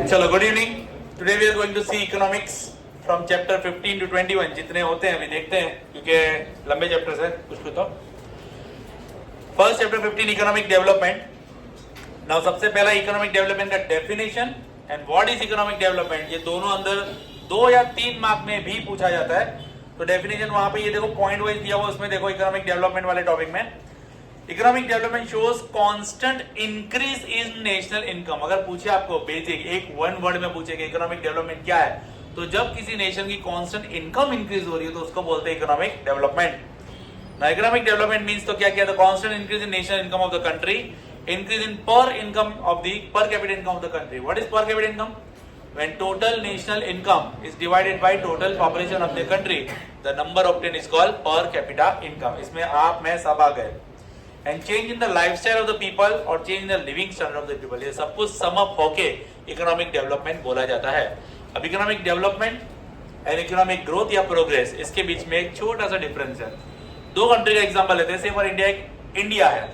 चलो good evening. Today we are going to see economics from chapter 15 to 21। जितने होते हैं अभी देखते हैं क्योंकि लंबे चैप्टर्स हैं कुछ तो। First chapter 15 economic development. Now सबसे पहला इकोनॉमिक डेवलपमेंट का definition and what is economic development. ये दोनों अंदर 2 या 3 मार्क में भी पूछा जाता है। तो डेफिनेशन वहां पे ये देखो पॉइंट वाइज दिया हुआ, उसमें देखो इकोनॉमिक डेवलपमेंट वाले टॉपिक में economic development shows constant increase in national income. अगर पूछे आपको बेसिक एक वन वर्ड में पूछे कि इकोनॉमिक डेवलपमेंट क्या है, तो जब किसी नेशन की कांस्टेंट इनकम इंक्रीज हो रही है तो उसको बोलते हैं economic development. Now economic development means तो क्या the constant increase in national income of the country, increase in per income of the per capita income of the country. What is per capita income? When total national income is divided by total population of the country, the number obtained is called per capita income. इसमें आप मैं सब आ गए। And change in the lifestyle of the people और change in the living standard of the people, ये सब कुछ sum up होके इकोनॉमिक डेवलपमेंट बोला जाता है। अब economic development and economic growth या प्रोग्रेस, इसके बीच में एक छोटा सा डिफरेंस है। 2 कंट्री का एग्जांपल लेते हैं। से फॉर इंडिया, एक इंडिया है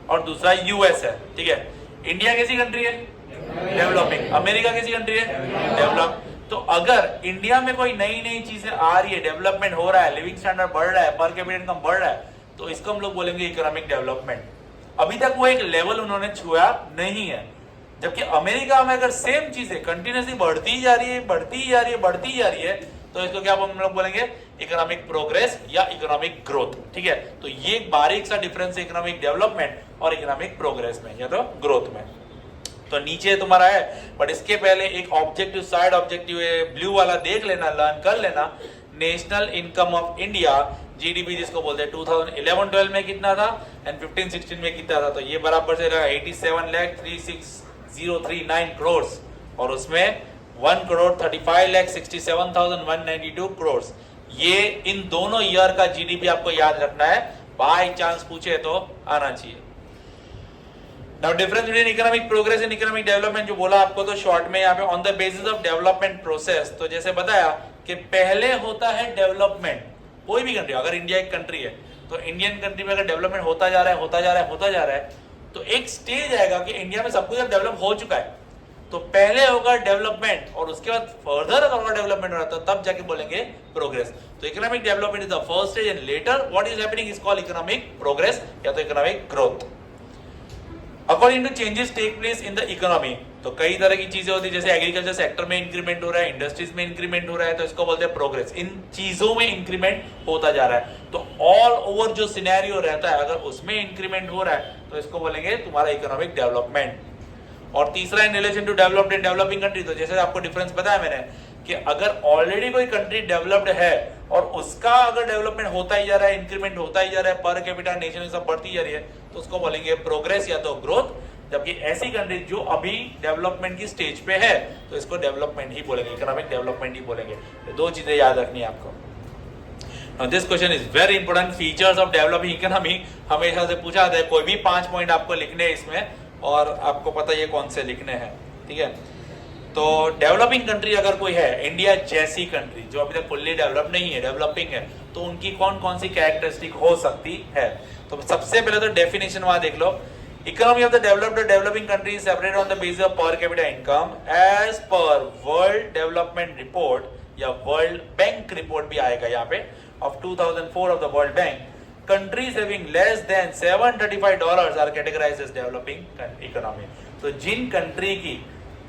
और दूसरा यूएस है, ठीक है। इंडिया कैसी कंट्री है? डेवलपिंग। अमेरिका कैसी कंट्री है? डेवलप। तो अगर इंडिया में कोई नई नई चीजें आ रही है, डेवलपमेंट हो रहा है, लिविंग स्टैंडर्ड बढ़ रहा है, पर कैपिटा इनकम बढ़ रहा है, तो इसको हम लोग बोलेंगे इकोनॉमिक डेवलपमेंट। अभी तक वो एक लेवल उन्होंने छुआ नहीं है। जबकि अमेरिका में अगर सेम चीजें कंटिन्यूसली बढ़ती जा रही है, तो इसको क्या हम लोग बोलेंगे? इकोनॉमिक प्रोग्रेस या इकोनॉमिक ग्रोथ, ठीक है। तो ये एक बारीक सा डिफरेंस है इकोनॉमिक डेवलपमेंट और इकोनॉमिक प्रोग्रेस में या तो ग्रोथ में। तो नीचे तुम्हारा है, बट इसके पहले एक ऑब्जेक्टिव साइड ऑब्जेक्टिव ब्लू वाला देख लेना, लर्न कर लेना। National income of India, GDP जिसको बोलते हैं, 2011-12 में कितना था एंड 15-16 में कितना था, तो ये बराबर से 87,36,039 करोड़ और उसमें 1,35,67,192 करोड़। ये इन दोनों ईयर का जीडीपी आपको याद रखना है, बाय चांस पूछे तो आना चाहिए। Now difference between economic progress and economic development जो बोला आपको, तो शॉर्ट में यहाँ पे on the basis of development process, तो जैसे बताया कि पहले होता है डेवलपमेंट। कोई भी कंट्री, अगर इंडिया एक कंट्री है तो इंडियन कंट्री में अगर डेवलपमेंट होता जा रहा है, तो एक स्टेज आएगा कि इंडिया में सब कुछ डेवलप हो चुका है, तो पहले होगा डेवलपमेंट और उसके बाद फर्दर अगर डेवलपमेंट हो रहा है तब जाके बोलेंगे प्रोग्रेस। तो economic development is the first stage and later what is happening is called economic progress या तो economic growth. According to changes take place in the economy, तो कई तरह की चीजें होती है, जैसे एग्रीकल्चर सेक्टर में इंक्रीमेंट हो रहा है, इंडस्ट्रीज में इंक्रीमेंट हो रहा है, तो इसको बोलते हैं प्रोग्रेस। इन चीजों में इंक्रीमेंट होता जा रहा है, तो ऑल ओवर जो सिनेरियो रहता है अगर उसमें इंक्रीमेंट हो रहा है तो इसको बोलेंगे तुम्हारा इकोनॉमिक डेवलपमेंट। और तीसरा in relation to developed and developing country, तो जैसे आपको डिफरेंस बताया मैंने कि अगर ऑलरेडी कोई कंट्री डेवलप्ड है और उसका अगर डेवलपमेंट होता ही जा रहा है, इंक्रीमेंट होता ही जा रहा है, पर कैपिटा नेशन सब बढ़ती जा रही है, तो उसको बोलेंगे प्रोग्रेस या तो ग्रोथ। जबकि ऐसी कंट्री जो अभी डेवलपमेंट की स्टेज पे है तो इसको डेवलपमेंट ही बोलेंगे, इकोनॉमिक डेवलपमेंट ही बोलेंगे। तो 2 चीजें याद रखनी है आपको। Now this question is very important, features of developing economy हमेशा से पूछा जाता है। कोई भी 5 पॉइंट आपको लिखने हैं इसमें और आपको पता है कौन से लिखने हैं, ठीक है। तो डेवलपिंग कंट्री अगर कोई है, इंडिया जैसी कंट्री जो अभी तक फुल्ली डेवलप नहीं है, डेवलपिंग है, तो उनकी कौन कौन सी कैरेक्टरिस्टिक हो सकती है। तो सबसे पहले तो डेफिनेशन वहां देख लो। Economy of the developed developing country is separated on the basis of per capita income as per world development report या वर्ल्ड बैंक रिपोर्ट भी आएगा यहाँ पे of 2004 of the world bank. Countries having less than $735 are categorised as developing economy. तो जिन country की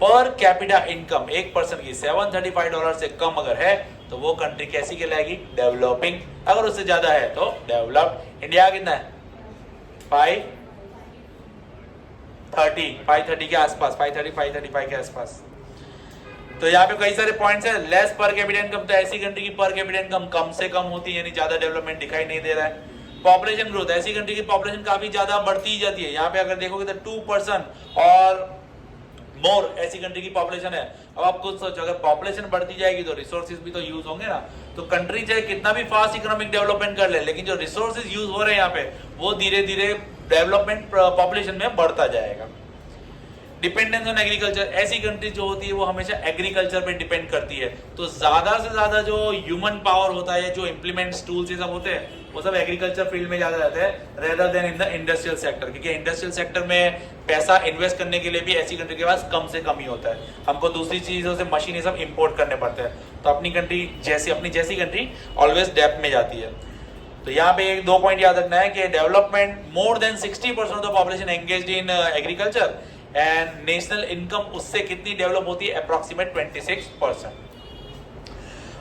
पर capita income एक पर्सन की $735 से कम अगर है तो वो कंट्री कैसी कहलाएगी? डेवलपिंग। अगर उससे ज्यादा है तो डेवलप्ड। इंडिया कितना है? 530 के आसपास, 535 के आसपास। तो यहाँ पे कई सारे पॉइंट्स हैं। लेस पर कैपिटा इनकम, तो ऐसी कंट्री की पर कैपिटा इनकम कम से कम होती है, यानी ज्यादा डेवलपमेंट दिखाई नहीं दे रहा है। पॉपुलेशन ग्रोथ, ऐसी कंट्री की पॉपुलेशन काफी ज्यादा बढ़ती ही जाती है। यहाँ पे अगर देखोगे तो 2% और मोर ऐसी कंट्री की पॉपुलेशन है। अब आप खुद सोचो, अगर पॉपुलेशन बढ़ती जाएगी तो रिसोर्सेज भी तो यूज होंगे ना। तो कंट्री चाहे कितना भी फास्ट इकोनॉमिक डेवलपमेंट कर ले, लेकिन जो रिसोर्सेज यूज हो रहे हैं यहाँ पे वो धीरे धीरे डेवलपमेंट पॉपुलेशन में बढ़ता जाएगा। डिपेंडेंस ऑन एग्रीकल्चर, ऐसी कंट्री जो होती है वो हमेशा एग्रीकल्चर पे डिपेंड करती है। तो ज्यादा से ज्यादा जो ह्यूमन पावर होता है, जो इम्प्लीमेंट्स टूल्स ये सब होते हैं, वो सब एग्रीकल्चर फील्ड में ज्यादा रहते हैं rather then in the industrial sector, क्योंकि इंडस्ट्रियल सेक्टर में पैसा इन्वेस्ट करने के लिए भी ऐसी कंट्री के पास कम से कम ही होता है। हमको दूसरी चीजों से मशीन ये सब इंपोर्ट करने पड़ते हैं, तो अपनी जैसी कंट्री ऑलवेज डेप्थ में जाती है। तो यहाँ पे एक 2 पॉइंट याद रखना है कि development more than 60% of the population engaged in agriculture and national income उससे कितनी डेवलप होती है, approximate 26%।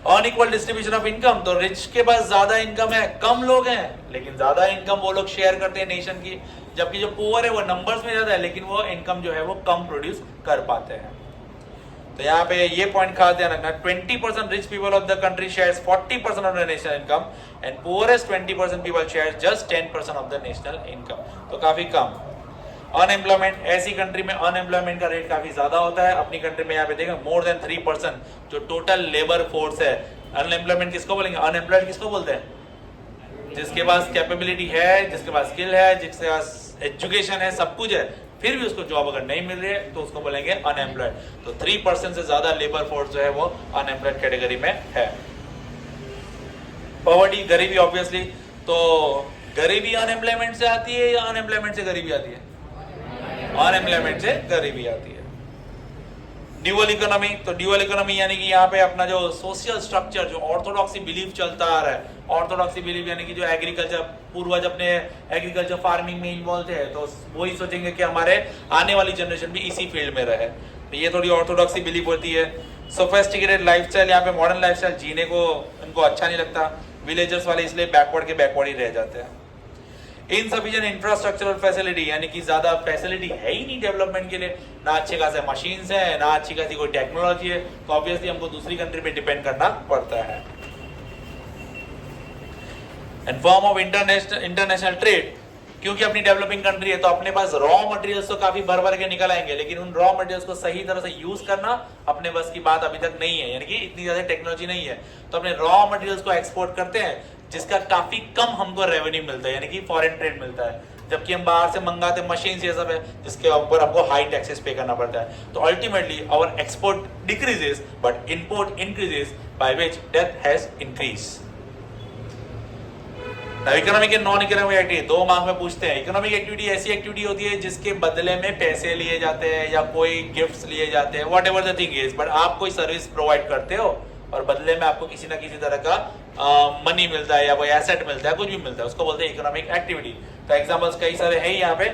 Unequal distribution of income, तो रिच के पास ज्यादा इनकम है, कम लोग हैं, लेकिन ज्यादा इनकम वो लोग शेयर करते हैं नेशन की, जबकि जो पुअर है वो नंबर्स में ज्यादा है लेकिन वो इनकम जो है वो कम प्रोड्यूस कर पाते हैं। तो यहाँ पे ये पॉइंट खास ध्यान रखना, 20% rich people of the country shares 40% of the national income and poorest 20% people shares just 10% of the national income, तो काफी कम। अनएम्प्लॉयमेंट, ऐसी कंट्री में अनएम्प्लॉयमेंट का रेट काफी ज्यादा होता है। अपनी कंट्री में यहाँ पे देखो मोर देन 3% जो टोटल लेबर फोर्स है। अनएम्प्लॉयमेंट किसको बोलेंगे, अनएम्प्लॉयड किसको बोलते हैं, जिसके पास कैपेबिलिटी है, जिसके पास स्किल है, जिसके पास एजुकेशन है, सब कुछ है, फिर भी उसको जॉब अगर नहीं मिल रही है तो उसको बोलेंगे अनएम्प्लॉयड। तो 3% से ज्यादा लेबर फोर्स जो है वो अनएम्प्लॉयड कैटेगरी में है। पॉवर्टी, गरीबी, ऑब्वियसली तो गरीबी अनएम्प्लॉयमेंट से आती है या अनएम्प्लॉयमेंट से गरीबी आती है, अनएम्प्लॉयमेंट से गरीबी आती है। ड्यूअल इकोनॉमी, तो ड्यूअल इकोनॉमी यानी कि यहाँ पे अपना जो सोशल स्ट्रक्चर, जो ऑर्थोडॉक्सी बिलीफ चलता आ रहा है, ऑर्थोडॉक्सी बिलीफ यानी कि जो एग्रीकल्चर, पूर्वज अपने एग्रीकल्चर फार्मिंग में इन्वॉल्व थे, तो वही सोचेंगे कि हमारे आने वाली जनरेशन भी इसी फील्ड में रहे, तो ये थोड़ी ऑर्थोडॉक्सी बिलीफ होती है। सोफिस्टिकेटेड लाइफस्टाइल, यहाँ पे मॉडर्न लाइफस्टाइल जीने को उनको अच्छा नहीं लगता, विलेजर्स वाले इसलिए बैकवर्ड ही रह जाते हैं। इनसफिशिएंट इंफ्रास्ट्रक्चरल फैसिलिटी, यानी कि ज्यादा फैसिलिटी है ही नहीं डेवलपमेंट के लिए, ना अच्छे खासे मशीन्स है, ना अच्छी खासी कोई टेक्नोलॉजी है, तो ऑब्वियसली हमको दूसरी कंट्री पे डिपेंड करना पड़ता है। And form of international trade, क्योंकि अपनी डेवलपिंग कंट्री है तो अपने पास रॉ मटेरियल्स तो काफी भर के निकल आएंगे, लेकिन उन रॉ मटेरियल्स को सही तरह से यूज करना अपने बस की बात अभी तक नहीं है, यानी कि इतनी ज्यादा टेक्नोलॉजी नहीं है, तो अपने रॉ मटेरियल्स को एक्सपोर्ट करते हैं, जिसका काफी कम हमको रेवेन्यू मिलता है, यानी कि फॉरेन ट्रेड मिलता है, जबकि हम बाहर से मंगाते मशीन ये सब है जिसके ऊपर हमको हाई टैक्सेस पे करना पड़ता है। तो ultimately our export decreases but import increases, by which death has increase. Economic and non economic activity 2 mark में पूछते हैं। इकोनॉमिक एक्टिविटी ऐसी एक्टिविटी होती है जिसके बदले में पैसे लिए जाते हैं या कोई गिफ्ट्स लिए जाते हैं, what ever the thing is, but आप कोई सर्विस प्रोवाइड करते हो और बदले में आपको किसी ना किसी तरह का मनी मिलता है या कोई एसेट मिलता है, कुछ भी मिलता है, उसको बोलते हैं इकोनॉमिक एक्टिविटी। तो एग्जांपल्स कई सारे हैं यहाँ पे।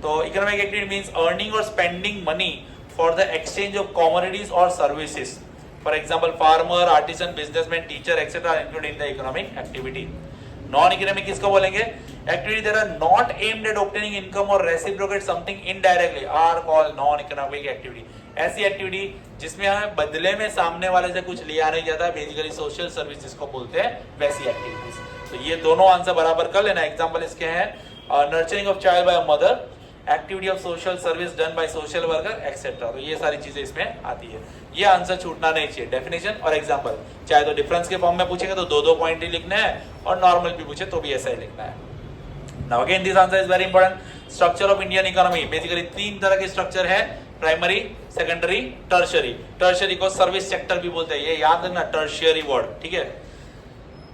तो इकोनॉमिक एक्टिविटी मींस अर्निंग और spending money for the exchange of commodities और services. For example farmer, artisan, businessman, teacher etcetera including the economic activity. Non economic किसको बोलेंगे, activity that are not aimed at obtaining income और reciprocate something indirectly are called non economic activity. ऐसी activity जिसमें हमें बदले में सामने वाले से कुछ लिया नहीं जाता, बेसिकली सोशल सर्विस जिसको बोलते हैं, वैसी एक्टिविटीज। तो ये दोनों आंसर बराबर कर लेना। एग्जांपल इसके हैं nurturing of child by mother, activity of social service done by social worker etcetera. तो ये सारी चीजें इसमें आती है। ये आंसर छूटना नहीं चाहिए, डेफिनेशन और एग्जांपल, चाहे तो डिफरेंस के फॉर्म में पूछेंगे तो 2-2 पॉइंट ही लिखना है और नॉर्मल भी पूछे तो भी ऐसा ही लिखना है। Now again this answer is very important. Structure of Indian economy, basically 3 तरह के स्ट्रक्चर है, प्राइमरी, सेकेंडरी, टर्शियरी। टर्शियरी को सर्विस सेक्टर भी बोलते हैं, ये याद रखना, टर्शियरी वर्ड, ठीक है।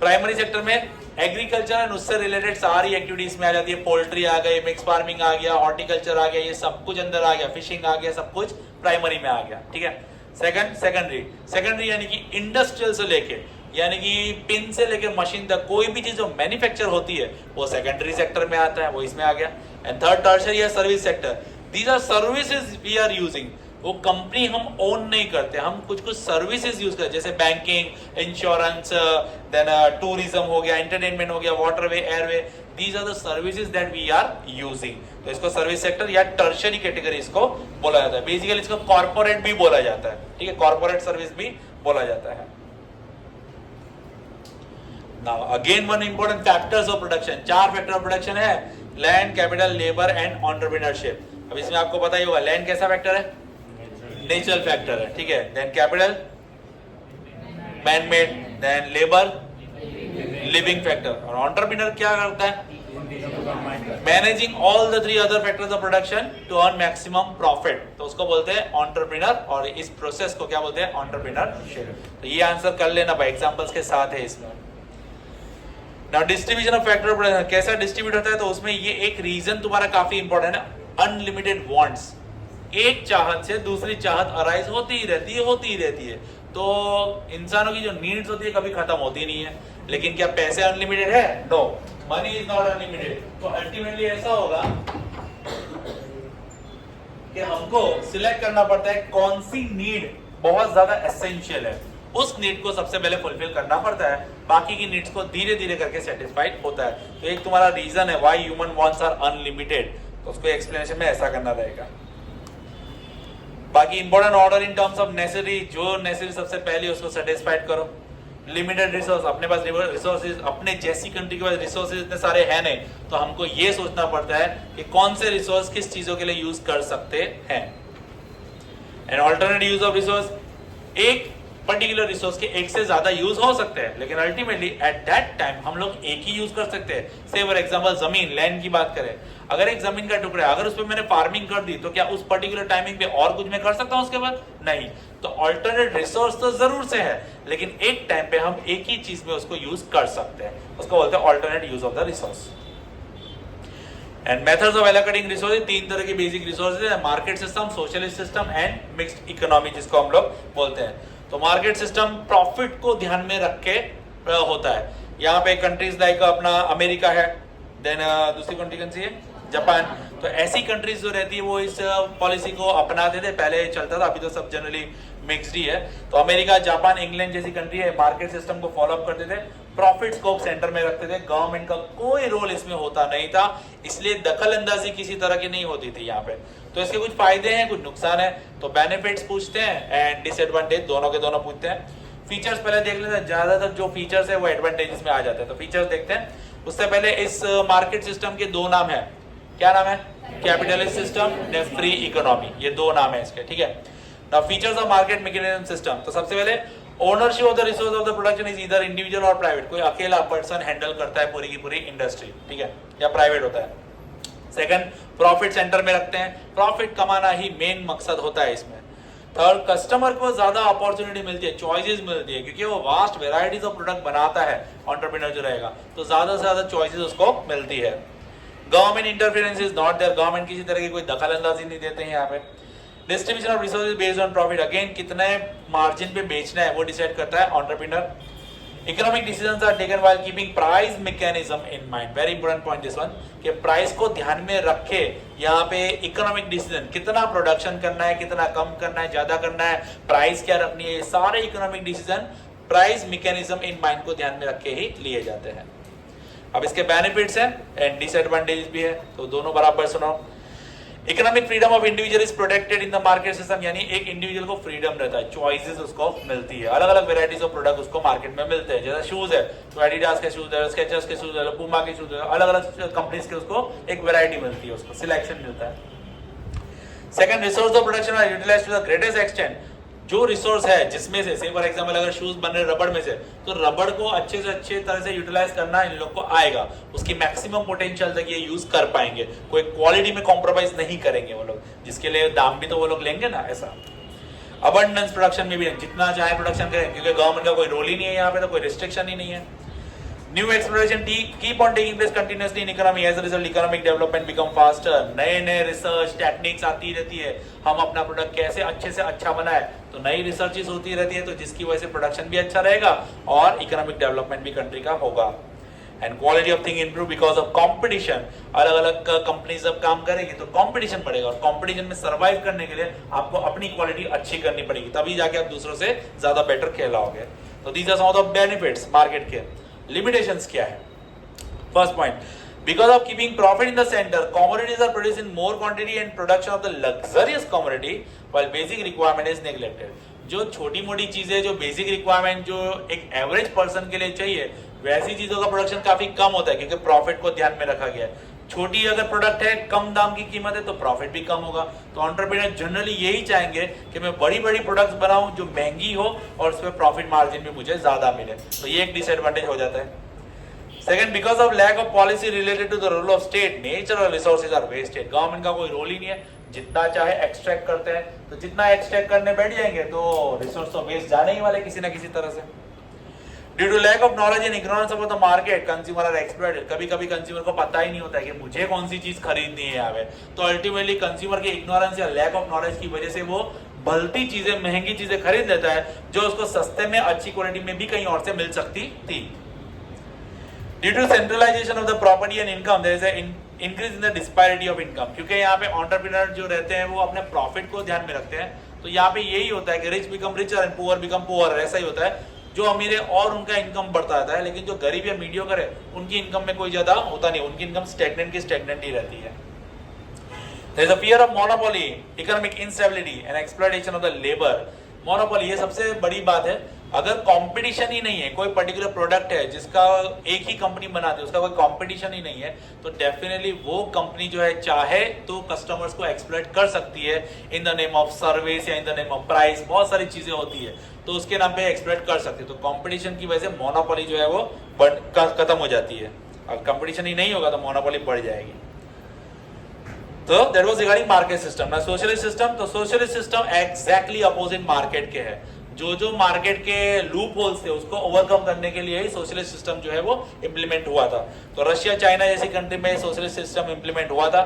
प्राइमरी सेक्टर में एग्रीकल्चर एंड उससे रिलेटेड सारी एक्टिविटीज में आ जाती है, पोल्ट्री आ गई, मिक्स फार्मिंग आ गया, हॉर्टिकल्चर आ गया, ये सब कुछ अंदर आ गया, फिशिंग आ गया, सब कुछ प्राइमरी में आ गया, ठीक है। सेकेंडरी यानी कि इंडस्ट्रियल से लेके, यानी कि पिन से लेके मशीन तक कोई भी चीज जो मैन्युफैक्चर होती है वो सेकेंडरी सेक्टर में आता है, वो इसमें आ गया। एंड थर्ड टर्शियरी या service sector, these are services we are using, वो कंपनी हम ओन नहीं करते, हम कुछ सर्विसेज यूज करते, जैसे बैंकिंग, इंश्योरेंस, देन टूरिज्म हो गया, एंटरटेनमेंट हो गया, waterway, airway, these are the services that we are using. तो इसको सर्विस सेक्टर या टर्शियरी कैटेगरी इसको बोला जाता है। बेसिकली इसको कॉर्पोरेट भी बोला जाता है, ठीक है, कॉर्पोरेट सर्विस भी बोला जाता है। Now again one important factors of production, 4 factor of production है, land, capital, labour and entrepreneurship. अब इसमें आपको पता ही होगा लैंड कैसा फैक्टर है, नेचुरल फैक्टर है, ठीक है। Then capital man made, then labour living factor, और एंटरप्रेन्योर क्या करता है, managing all the 3 other factors of production to earn maximum profit, तो उसको बोलते हैं एंटरप्रेन्योर, और इस प्रोसेस को क्या बोलते हैं, एंटरप्रेन्योरशिप। तो ये आंसर कर लेना भाई, एग्जांपल्स के साथ है इसमें। Now distribution of factor of production कैसा डिस्ट्रीब्यूट होता है, तो उसमें ये एक रीजन तुम्हारा काफी इंपॉर्टेंट है, अनलिमिटेड वांट्स। एक चाहत से दूसरी चाहत अराइज होती ही रहती है। तो इंसानों की जो नीड्स होती है कभी खत्म होती नहीं है। लेकिन क्या पैसे अनलिमिटेड है? No, money is not unlimited. तो अल्टीमेटली ऐसा होगा कि हमको सिलेक्ट करना पड़ता है कौन सी नीड बहुत ज्यादा एसेंशियल है, उस नीड को सबसे पहले फुलफिल करना पड़ता है, बाकी की नीड्स को धीरे धीरे करके सेटिस्फाइड होता है। तो एक तुम्हारा रीजन है why human wants are unlimited, तो उसको एक्सप्लेनेशन में ऐसा करना रहेगा। बाकी important order in terms of necessary, जो नेसेसरी सबसे पहले उसको सेटिस्फाइड करो। लिमिटेड रिसोर्स, अपने पास रिसोर्सेज, अपने जैसी कंट्री के पास रिसोर्सेज इतने सारे हैं नहीं, तो हमको ये सोचना पड़ता है कि कौन से रिसोर्स किस चीजों के लिए यूज कर सकते हैं। And alternate use of resource, एक पर्टिकुलर रिसोर्स के एक से ज्यादा यूज हो सकते हैं, लेकिन अल्टीमेटली एट दैट टाइम हम लोग एक ही यूज कर सकते हैं। से फॉर एग्जांपल जमीन, लैंड की बात करें, अगर एक जमीन का टुकड़ा है, अगर उस पर मैंने फार्मिंग कर दी, तो क्या उस पर्टिकुलर टाइमिंग पे और कुछ मैं कर सकता हूं उसके बाद? नहीं। तो अल्टरनेट रिसोर्स तो जरूर से है, लेकिन एक टाइम पे हम एक ही चीज में उसको यूज कर सकते हैं, उसको बोलते हैं alternate use of the resource. And methods of allocating resources, तीन तरह की बेसिक रिसोर्सेज है, market system, socialist system and mixed economy, जिसको हम लोग बोलते हैं। तो मार्केट सिस्टम प्रॉफिट को ध्यान में रख के होता है। यहाँ पे कंट्रीज लाइक अपना अमेरिका है, देन दूसरी कंट्री कौन सी है? जापान। तो ऐसी कंट्रीज जो रहती है वो इस पॉलिसी को अपनाते थे, पहले चलता था, अभी तो सब जनरली मिक्स्ड ही है। तो अमेरिका, जापान, इंग्लैंड जैसी कंट्री है, मार्केट सिस्टम को फॉलो अप करते थे, प्रॉफिट को सेंटर में रखते थे, गवर्नमेंट का कोई रोल इसमें होता नहीं था, इसलिए दखल अंदाजी किसी तरह की नहीं होती थी यहाँ पे। तो इसके कुछ फायदे हैं, कुछ नुकसान है। तो बेनिफिट्स पूछते हैं एंड डिसएडवांटेज दोनों के दोनों पूछते हैं। फीचर्स पहले देख लेते हैं, ज्यादातर जो फीचर्स है वो एडवांटेजेस में आ जाते हैं। तो फीचर्स देखते हैं, उससे पहले इस मार्केट सिस्टम के दो नाम है। क्या नाम है? कैपिटलिस्ट सिस्टम ने फ्री इकोनॉमी, ये दो नाम है इसके, ठीक है। Now features of market mechanism system, तो सबसे पहले ownership of the resource of the production is either individual और प्राइवेट, कोई अकेला पर्सन हैंडल करता है पूरी की पूरी इंडस्ट्री, ठीक है, या प्राइवेट होता है। सेकंड, प्रॉफिट सेंटर में रखते हैं, प्रॉफिट कमाना ही मेन मकसद होता है इसमें। थर्ड, कस्टमर को ज्यादा अपॉर्चुनिटी मिलती है, चॉइसेस मिलती है, क्योंकि वो वास्ट वेराइटीज ऑफ प्रोडक्ट बनाता है, एंटरप्रेन्योर जो रहेगा, तो ज्यादा से ज्यादा चॉइसेस उसको मिलती है। Government interference is not there, government किसी तरह की कोई दखल अंदाजी नहीं देते हैं यहाँ पे। Distribution of resources based on profit, again कितने मार्जिन पे बेचना है वो डिसाइड करता है entrepreneur. Economic decisions are taken while keeping price mechanism in mind, very important point this one, कि प्राइस को ध्यान में रखे यहाँ पे इकोनॉमिक डिसीजन, कितना प्रोडक्शन करना है, कितना कम करना है, ज्यादा करना है, प्राइस क्या रखनी है, सारे economic decision price mechanism in mind को ध्यान में रख के ही लिए जाते हैं। अब इसके बेनिफिट्स हैं एंड डिसएडवांटेज भी है, तो दोनों बराबर सुनो। Economic freedom of individual is protected in the market system, यानी एक इंडिविजुअल को फ्रीडम रहता है, चॉइसेस उसको मिलती है, अलग अलग वेराइटीज ऑफ प्रोडक्ट उसको मार्केट में मिलते हैं। जैसे शूज है तो एडिडास के शूज है, स्केचर्स के शूज है, पूमा के शूज है, अलग अलग कंपनीज के उसको एक वेराइटी मिलती है, उसको सिलेक्शन मिलता है। Second, resource of production are utilised to the greatest extent, जो रिसोर्स है जिसमें से फॉर एग्जांपल अगर शूज बन रहे रबड़ में से, तो रबड़ को अच्छे से अच्छे तरह से यूटिलाइज करना इन लोग को आएगा, उसकी मैक्सिमम पोटेंशियल तक ये यूज कर पाएंगे, कोई क्वालिटी में कॉम्प्रोमाइज नहीं करेंगे वो लोग, जिसके लिए दाम भी तो वो लोग लेंगे ना, ऐसा। अबंडेंस प्रोडक्शन में भी जितना चाहे प्रोडक्शन करें, क्योंकि गवर्नमेंट का कोई रोल ही नहीं है यहाँ पे, तो कोई रिस्ट्रिक्शन ही नहीं है। New exploration keep on taking place continuously in economy, as a result economic development become faster, नए नए रिसर्च टेक्निक्स आती रहती है, हम अपना प्रोडक्ट कैसे अच्छे से अच्छा बनाए, तो नई रिसर्चेस होती रहती है, तो जिसकी वजह से प्रोडक्शन भी अच्छा रहेगा और इकोनॉमिक डेवलपमेंट भी कंट्री का होगा। And quality of thing improve because of competition, अलग अलग कंपनी जब काम करेगी तो कंपटीशन बढ़ेगा, और कंपटीशन में सर्वाइव करने के लिए आपको अपनी क्वालिटी अच्छी करनी पड़ेगी, तभी जाके आप दूसरों से ज्यादा बेटर खेलाओगे। तो these are some of the benefits market के। लिमिटेशंस क्या है? First point, because of keeping profit in the center, commodities are produced in more quantity and production of the luxurious commodity while basic requirement is neglected. जो छोटी मोटी चीजें, जो basic requirement जो एक एवरेज पर्सन के लिए चाहिए, वैसी चीजों का प्रोडक्शन काफी कम होता है, क्योंकि प्रॉफिट को ध्यान में रखा गया है। छोटी अगर प्रोडक्ट है, कम दाम की कीमत है, तो प्रॉफिट भी कम होगा। तो एंटरप्रेन्योर जनरली यही चाहेंगे कि मैं बड़ी बड़ी प्रोडक्ट्स बनाऊं जो महंगी हो और उसमें प्रॉफिट मार्जिन भी मुझे ज्यादा मिले, तो ये एक डिसएडवांटेज हो जाता है। Second, because of lack of policy related to the role of state, natural resources are wasted, government का कोई रोल ही नहीं है, जितना चाहे एक्सट्रैक्ट करते हैं, तो जितना एक्सट्रैक्ट करने बैठ जाएंगे तो रिसोर्स तो वेस्ट जाने ही वाले किसी ना किसी तरह से। Due to lack of knowledge and ignorance of the market consumer are exploited. कभी कभी कंज्यूमर को पता ही नहीं होता है कि मुझे कौन सी चीज खरीदनी है यहाँ पे, तो अल्टीमेटली कंज्यूमर के इग्नोरेंस या लैक ऑफ नॉलेज की वजह से वो भलती चीजें, महंगी चीजें खरीद लेता है जो उसको सस्ते में, अच्छी क्वालिटी में भी कहीं और से मिल सकती थी। Due to centralisation of the property and income there is a increase in the disparity of income. क्योंकि यहाँ पे एंटरप्रेन्योर जो रहते हैं वो अपने प्रॉफिट को ध्यान में रखते हैं, तो यहाँ पे यही होता है कि rich become richer and poor become poor. ऐसा ही होता है, जो अमीर है और उनका इनकम बढ़ता रहता है, लेकिन जो गरीब या मीडियोकर है उनकी इनकम में कोई ज्यादा होता नहीं, उनकी इनकम स्टैग्नेंट की स्टैग्नेंट ही रहती है। There is a fear of monopoly, economic instability and exploitation of the labor. Monopoly ये सबसे बड़ी बात है। अगर कंपटीशन ही नहीं है, कोई पर्टिकुलर प्रोडक्ट है जिसका एक ही कंपनी बनाती है, उसका कोई कंपटीशन ही नहीं है, तो डेफिनेटली वो कंपनी जो है चाहे तो कस्टमर्स को एक्सप्लॉइट कर सकती है in the name of service या in the name of price. बहुत सारी चीजें होती है, तो उसके नाम पे एक्सप्लॉइट कर सकती है। तो कंपटीशन की वजह से मोनोपोली जो है वो खत्म हो जाती है। अगर कंपटीशन ही नहीं होगा तो मोनोपोली बढ़ जाएगी। तो that was regarding market system. ना सोशलिस्ट सिस्टम, तो socialist system exactly opposite market के है। जो मार्केट के लूप होल्स थे उसको ओवरकम करने के लिए ही सोशलिस्ट सिस्टम जो है वो इंप्लीमेंट हुआ था। तो रशिया, चाइना जैसी कंट्री में सोशलिस्ट सिस्टम इंप्लीमेंट हुआ था।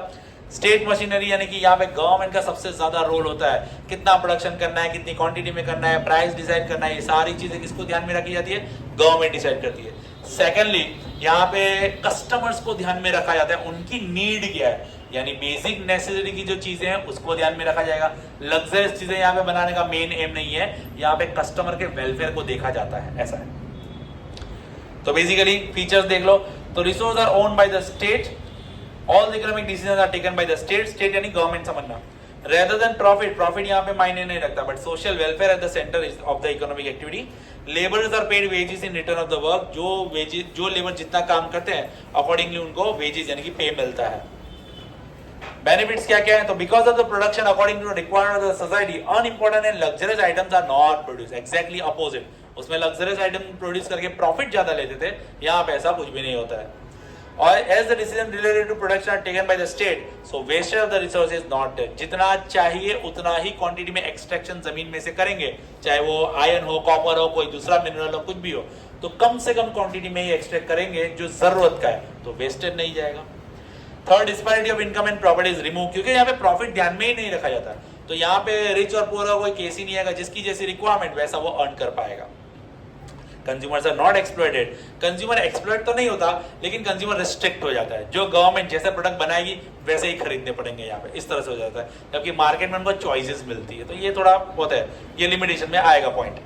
स्टेट मशीनरी यानी कि यहाँ पे गवर्नमेंट का सबसे ज्यादा रोल होता है। कितना प्रोडक्शन करना है, कितनी क्वांटिटी में करना है, प्राइस डिसाइड करना है, ये सारी चीजें किसको ध्यान में रखी जाती है? गवर्नमेंट डिसाइड करती है। सेकेंडली, यहाँ पे कस्टमर्स को ध्यान में रखा जाता है, उनकी नीड क्या है, यानी बेसिक नेसेसिटी की जो चीजें हैं उसको ध्यान में रखा जाएगा। लग्जरियस चीजें यहाँ पे बनाने का मेन एम नहीं है, यहाँ पे कस्टमर के वेलफेयर को देखा जाता है, ऐसा है। तो बेसिकली फीचर्स देख लो। तो resource are owned by the state, all the economic decisions are taken by the state. State यानी गवर्नमेंट समझना। रेदर देन प्रॉफिट, प्रॉफिट यहाँ पे मायने नहीं रखता, but social welfare at the centre of the economic activity. Labours are paid wages in return of the work, जो labour जितना काम करते हैं अकॉर्डिंगली उनको वेजेस यानी कि पे मिलता है। बेनिफिट्स क्या क्या है? तो because of the production according to requirement of the society, unimportant and luxurious items are not produce. Exactly opposite, उसमें लग्जरियस आइटम प्रोड्यूस करके प्रॉफिट ज्यादा लेते थे, यहाँ पे ऐसा कुछ भी नहीं होता है। और as the decision related to production are taken by the state, so wastage of the resource is not there. जितना चाहिए उतना ही क्वांटिटी में एक्सट्रैक्शन जमीन में से करेंगे, चाहे वो आयरन हो, कॉपर हो, कोई दूसरा मिनरल हो, कुछ भी हो, तो कम से कम क्वांटिटी में ही एक्सट्रैक्ट करेंगे जो जरूरत का है, तो वेस्टेज नहीं जाएगा। Third, disparity of income and profit is remove, क्योंकि यहाँ पे प्रॉफिट ध्यान में ही नहीं रखा जाता, तो यहाँ पे रिच और पुअर का कोई केस ही नहीं आएगा। जिसकी जैसी रिक्वायरमेंट वैसा वो अर्न कर पाएगा। Consumers are not exploited, consumer exploit तो नहीं होता, लेकिन कंज्यूमर रिस्ट्रिक्ट हो जाता है। जो गवर्नमेंट जैसे प्रोडक्ट बनाएगी वैसे ही खरीदने पड़ेंगे यहाँ पे, इस तरह से हो जाता है। जबकि मार्केट में उनको चॉइसेस मिलती है, तो ये थोड़ा बहुत है, ये लिमिटेशन में आएगा पॉइंट।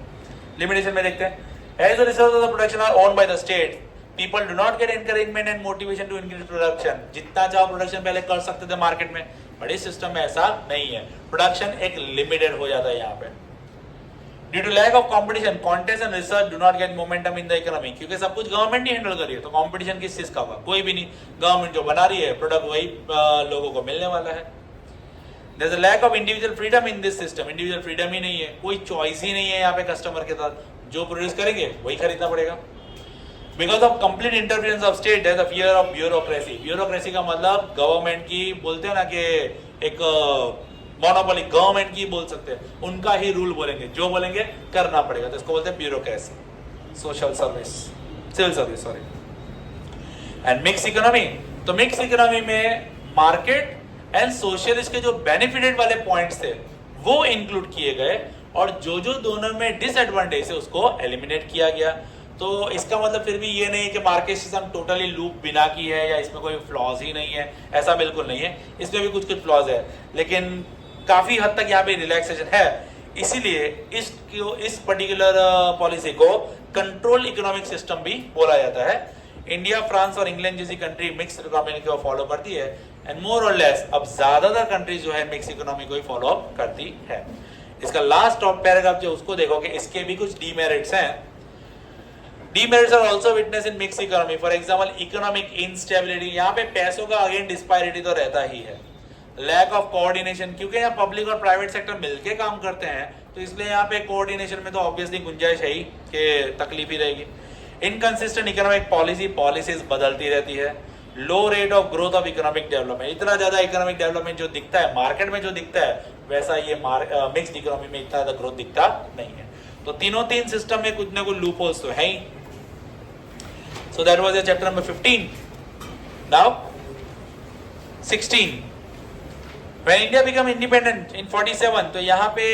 लिमिटेशन में देखते हैं, as the resource of the production are owned by the state, people do not get encouragement and motivation to increase production. जितना चाहो प्रोडक्शन पहले कर सकते थे मार्केट में, बट इस सिस्टम में ऐसा नहीं है। प्रोडक्शन एक लिमिटेड हो जाता है यहाँ पे। Due to lack of competition, contest and research do not get momentum in the economy, क्योंकि सब कुछ गवर्नमेंट ही हैंडल कर रही है, तो कंपटीशन किस चीज का होगा? कोई भी नहीं। गवर्नमेंट जो बना रही है प्रोडक्ट वही लोगों को मिलने वाला है। There is a lack of individual freedom in this system, individual freedom ही नहीं है, कोई चॉइस ही नहीं है यहाँ पे कस्टमर के साथ, जो प्रोड्यूस करेंगे वही खरीदना पड़ेगा। Because of complete interference of state, there is a fear of bureaucracy. Bureaucracy का मतलब गवर्नमेंट की, बोलते हैं ना कि एक मोनोपोली, गवर्नमेंट की बोल सकते हैं, उनका ही रूल बोलेंगे, जो बोलेंगे करना पड़ेगा, तो इसको बोलते हैं bureaucracy. Social service, civil service, sorry. And mix economy, तो मिक्स इकोनॉमी में मार्केट एंड सोशलिस्ट के जो बेनिफिटेड वाले पॉइंट्स थे वो इंक्लूड किए गए, और जो दोनों में डिसएडवांटेज है उसको एलिमिनेट किया गया। तो इसका मतलब फिर भी ये नहीं कि मार्केट सिस्टम टोटली लूप बिना की है या इसमें कोई फ्लॉज ही नहीं है, ऐसा बिल्कुल नहीं है। इसमें भी कुछ फ्लॉज है, लेकिन काफी हद तक यहाँ पे रिलैक्सेशन है। इसीलिए इस पर्टिकुलर पॉलिसी को कंट्रोल इकोनॉमिक सिस्टम भी बोला जाता है। इंडिया, फ्रांस और इंग्लैंड जैसी कंट्री मिक्स्ड इकोनॉमी को फॉलो करती है, एंड मोर और लेस अब ज्यादातर कंट्रीज जो है मिक्स इकोनॉमी को ही फॉलो अप करती है। इसका लास्ट टॉप पैराग्राफ जो उसको देखो कि इसके भी कुछ डीमेरिट्स हैं। Demerits are also witnessed in mixed economy. For example, economic instability, यहाँ पे पैसों का अगेन डिस्पैरिटी तो रहता ही है। लैक ऑफ कोऑर्डिनेशन, क्योंकि यहाँ पब्लिक और प्राइवेट सेक्टर मिलके काम करते हैं, तो इसलिए यहाँ पे कोऑर्डिनेशन में तो ऑब्वियसली गुंजाइश है ही कि तकलीफ ही रहेगी। इनकंसिस्टेंट इकोनॉमिक पॉलिसीज बदलती रहती है। Low rate of growth of economic development, इतना ज्यादा इकोनॉमिक डेवलपमेंट जो दिखता है मार्केट में, जो दिखता है वैसा ये मिक्स्ड इकोनॉमी में इतना ज्यादा ग्रोथ दिखता नहीं है। तो तीन सिस्टम में कुछ ना कुछ लूप होल्स तो है ही। So that was your chapter number 15. Now 16. When India became independent in 47, तो यहाँ पे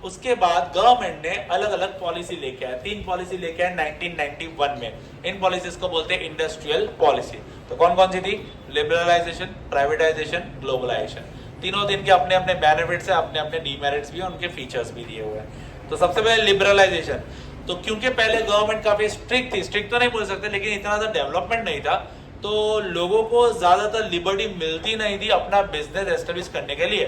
उसके बाद गवर्नमेंट ने अलग अलग पॉलिसी लेके आया, 3 पॉलिसी लेके आया 1991 में. इन पॉलिसीज को बोलते हैं इंडस्ट्रियल पॉलिसी. तो कौन कौन सी थी? Liberalisation, privatisation, globalisation. तीनों दिन के अपने अपने बेनिफिट्स है, अपने अपने डीमेरिट्स भी, उनके फीचर्स भी दिए हुए हैं. तो सबसे पहले लिबरलाइजेशन. तो क्योंकि पहले गवर्नमेंट काफी स्ट्रिक्ट थी, स्ट्रिक्ट तो नहीं बोल सकते, लेकिन इतना ज़्यादा डेवलपमेंट नहीं था, तो लोगों को ज्यादातर लिबर्टी मिलती नहीं थी अपना बिजनेस एस्टेब्लिश करने के लिए.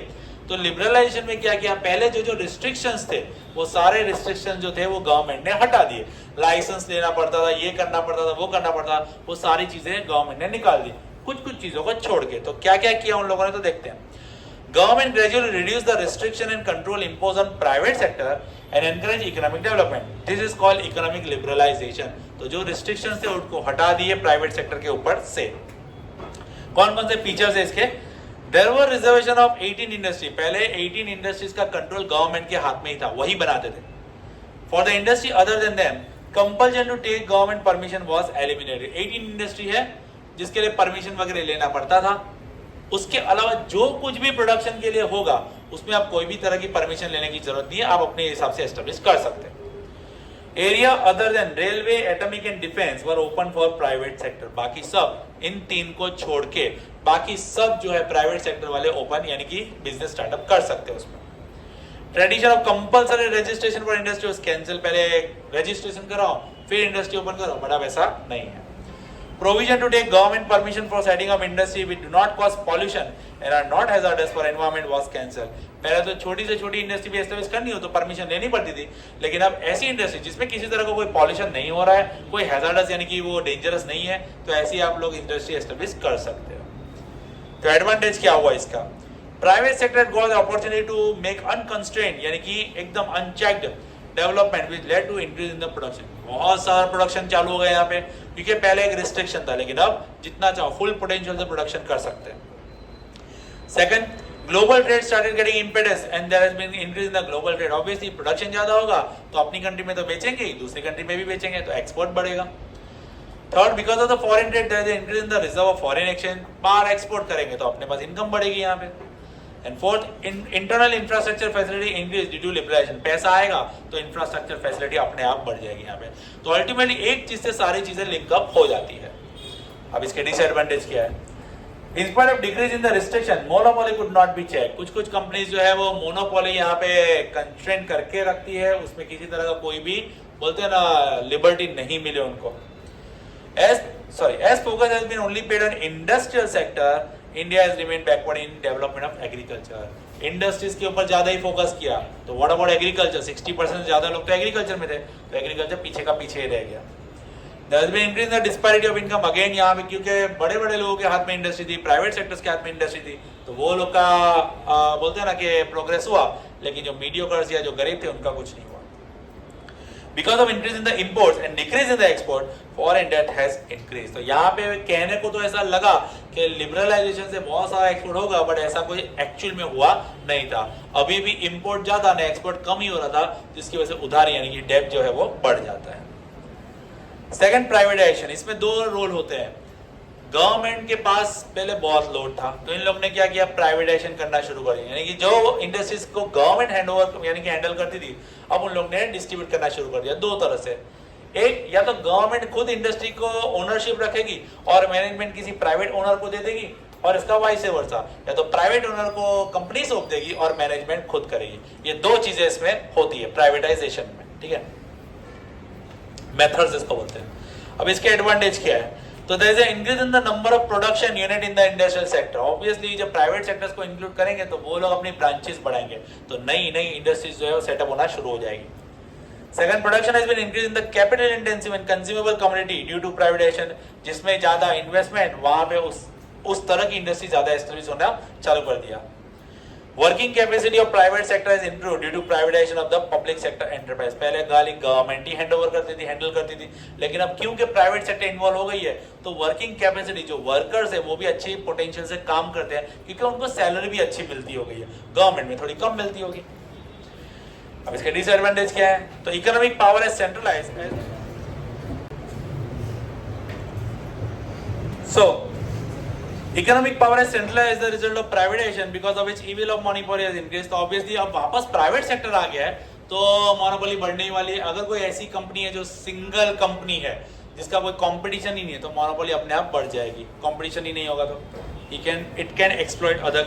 तो लिबरलाइजेशन में क्या किया, पहले जो रिस्ट्रिक्शंस थे वो सारे रिस्ट्रिक्शन जो थे वो गवर्नमेंट ने हटा दिए. लाइसेंस लेना पड़ता था, ये करना पड़ता था, वो करना पड़ता था, वो सारी चीजें गवर्नमेंट ने निकाल दी, कुछ कुछ चीजों को छोड़ के. तो क्या क्या किया उन लोगों ने, तो देखते हैं. Government gradually reduced the restriction and control imposed on private sector and encourage economic development. This is called economic liberalization. तो जो restrictions थे उनको हटा दिए प्राइवेट सेक्टर के ऊपर से. कौन कौन से फीचर्स है इसके? There were reservation of 18 industry. पहले 18 industries का कंट्रोल गवर्नमेंट के हाथ में ही था, वही बनाते थे. For the industry other than them, compulsion to take government permission was eliminated. 18 industry है जिसके लिए परमिशन वगैरह लेना पड़ता था. उसके अलावा जो कुछ भी प्रोडक्शन के लिए होगा उसमें आप कोई भी तरह की परमिशन लेने की जरूरत नहीं है, आप अपने हिसाब से एस्टेब्लिश कर सकते हैं. Area other than railway, atomic and defence were open for private sector. बाकी सब, इन 3 को छोड़ के बाकी सब जो है प्राइवेट सेक्टर वाले ओपन, यानी कि बिजनेस स्टार्टअप कर सकते हैं उसमें. Tradition of compulsory registration for industry was cancel. पहले रजिस्ट्रेशन कराओ फिर इंडस्ट्री ओपन करो, बड़ा वैसा नहीं है. Provision to take government permission for setting up industry which do not cause pollution and are not hazardous for environment was cancelled. पहले तो छोटी से छोटी इंडस्ट्री भी एस्टेब्लिश करनी हो तो परमिशन लेनी पड़ती थी, लेकिन अब ऐसी इंडस्ट्री जिसमें किसी तरह का कोई पॉल्यूशन नहीं हो रहा है, कोई हैजार्डस यानी कि वो डेंजरस नहीं है, तो ऐसी आप लोग इंडस्ट्री एस्टेब्लिश कर सकते हो. तो एडवांटेज क्या हुआ इसका? Private sector got opportunity to make unconstrained, यानी कि एकदम unchecked development which led to increase in the production. बहुत सारा प्रोडक्शन चालू हो गया यहाँ पे, क्योंकि पहले एक रिस्ट्रिक्शन था, लेकिन अब जितना चाहो फुल पोटेंशियल से प्रोडक्शन कर सकते हैं. Second, global trade started getting impetus and there has been increase in the global trade. Obviously production ज्यादा होगा तो अपनी कंट्री में तो बेचेंगे ही, दूसरी कंट्री में भी बेचेंगे, तो एक्सपोर्ट बढ़ेगा. Third, because of the foreign trade there is increase in the reserve of foreign exchange. बाहर एक्सपोर्ट करेंगे तो अपने पास इनकम बढ़ेगी यहाँ पे. And fourth, internal infrastructure facility increase due to liberalisation. पैसा आएगा तो इंफ्रास्ट्रक्चर फैसिलिटी अपने आप बढ़ जाएगी यहाँ पे. तो अल्टीमेटली एक चीज से सारी चीजें लिंकअप हो जाती है. अब इसके डिसएडवांटेज क्या है? In spite of decrease in the restriction, monopoly could not be checked. कुछ कुछ कंपनीज जो है वो मोनोपोली यहाँ पे कंस्ट्रेंट करके रखती है, उसमें किसी तरह का कोई भी बोलते हैं ना लिबर्टी नहीं मिले उनको. As focus has been only paid on industrial sector, India has remained backward in development of agriculture. Industries के ऊपर ज्यादा ही फोकस किया, तो व्हाट अबाउट एग्रीकल्चर? 60% से ज्यादा लोग तो एग्रीकल्चर में थे, तो एग्रीकल्चर पीछे का पीछे ही रह गया. There has been increase in the disparity of income again यहाँ पे, क्योंकि बड़े बड़े लोगों के हाथ में इंडस्ट्री थी, प्राइवेट सेक्टर्स के हाथ में इंडस्ट्री थी, तो वो लोग का बोलते हैं ना कि प्रोग्रेस हुआ, लेकिन जो मीडियोकर्स या जो गरीब थे उनका कुछ नहीं हुआ. Because of increase in the imports and decrease in the export, foreign debt has increased. तो यहाँ पे कहने को तो ऐसा लगा कि लिबरलाइजेशन से बहुत सारा एक्सपोर्ट होगा, बट ऐसा कोई एक्चुअल में हुआ नहीं था. अभी भी इंपोर्ट ज्यादा ना एक्सपोर्ट कम ही हो रहा था, जिसकी वजह से उधार यानी कि डेट जो है वो बढ़ जाता है. Second, privatisation. इसमें 2 रोल होते हैं. गवर्नमेंट के पास पहले बहुत लोड था, तो इन लोग ने क्या किया, प्राइवेटाइजेशन करना शुरू कर दिया, यानी कि जो इंडस्ट्रीज को गवर्नमेंट हैंडओवर यानी कि हैंडल करती थी, अब उन लोग ने डिस्ट्रीब्यूट करना शुरू कर दिया. 2 तरह से. एक, या तो गवर्नमेंट खुद इंडस्ट्री को ओनरशिप रखेगी और मैनेजमेंट किसी प्राइवेट ओनर को दे देगी, और इसका वाइस वर्सा, या तो प्राइवेट ओनर को कंपनी सौंप देगी और मैनेजमेंट खुद करेगी. ये 2 चीजें इसमें होती है प्राइवेटाइजेशन में. ठीक है, मेथड्स इसको बोलते हैं. अब इसके एडवांटेज क्या है? तो there is a increase in the number of production unit in the industrial sector. Obviously जब प्राइवेट सेक्टर्स को इंक्लूड करेंगे तो वो लोग अपनी ब्रांचेस बढ़ाएंगे, तो नई नई इंडस्ट्रीज जो है वो सेटअप होना शुरू हो जाएगी. Second, production has been increase in the capital intensive and consumable community due to privatisation. जिसमें ज्यादा इन्वेस्टमेंट, वहां पे उस तरह की इंडस्ट्री ज्यादा एस्टेब्लिश होना चालू कर दिया. Working capacity of private sector is improve due to privatisation of the public sector enterprise. पहले गाली गवर्नमेंट ही हैंडओवर हैंडल करती थी, लेकिन अब क्योंकि प्राइवेट सेक्टर इन्वॉल्व हो गई है, तो वर्किंग कैपेसिटी, जो वर्कर्स है वो भी अच्छी पोटेंशियल से काम करते हैं, क्योंकि उनको सैलरी भी अच्छी मिलती हो गई है, गवर्नमेंट में थोड़ी कम मिलती होगी. अब इसके डिसएडवांटेज क्या है? तो economic power is centralised. So economic power is centralized as the result of privatization because of which evil of monopoly has increased. तो obviously अब वापस प्राइवेट सेक्टर आ गया है तो मोनोपोली बढ़ने वाली है. अगर कोई ऐसी कंपनी है जो सिंगल कंपनी है जिसका कोई कंपटीशन ही नहीं है तो मोनोपोली अपने आप बढ़ जाएगी. कंपटीशन ही नहीं होगा तो it can exploit other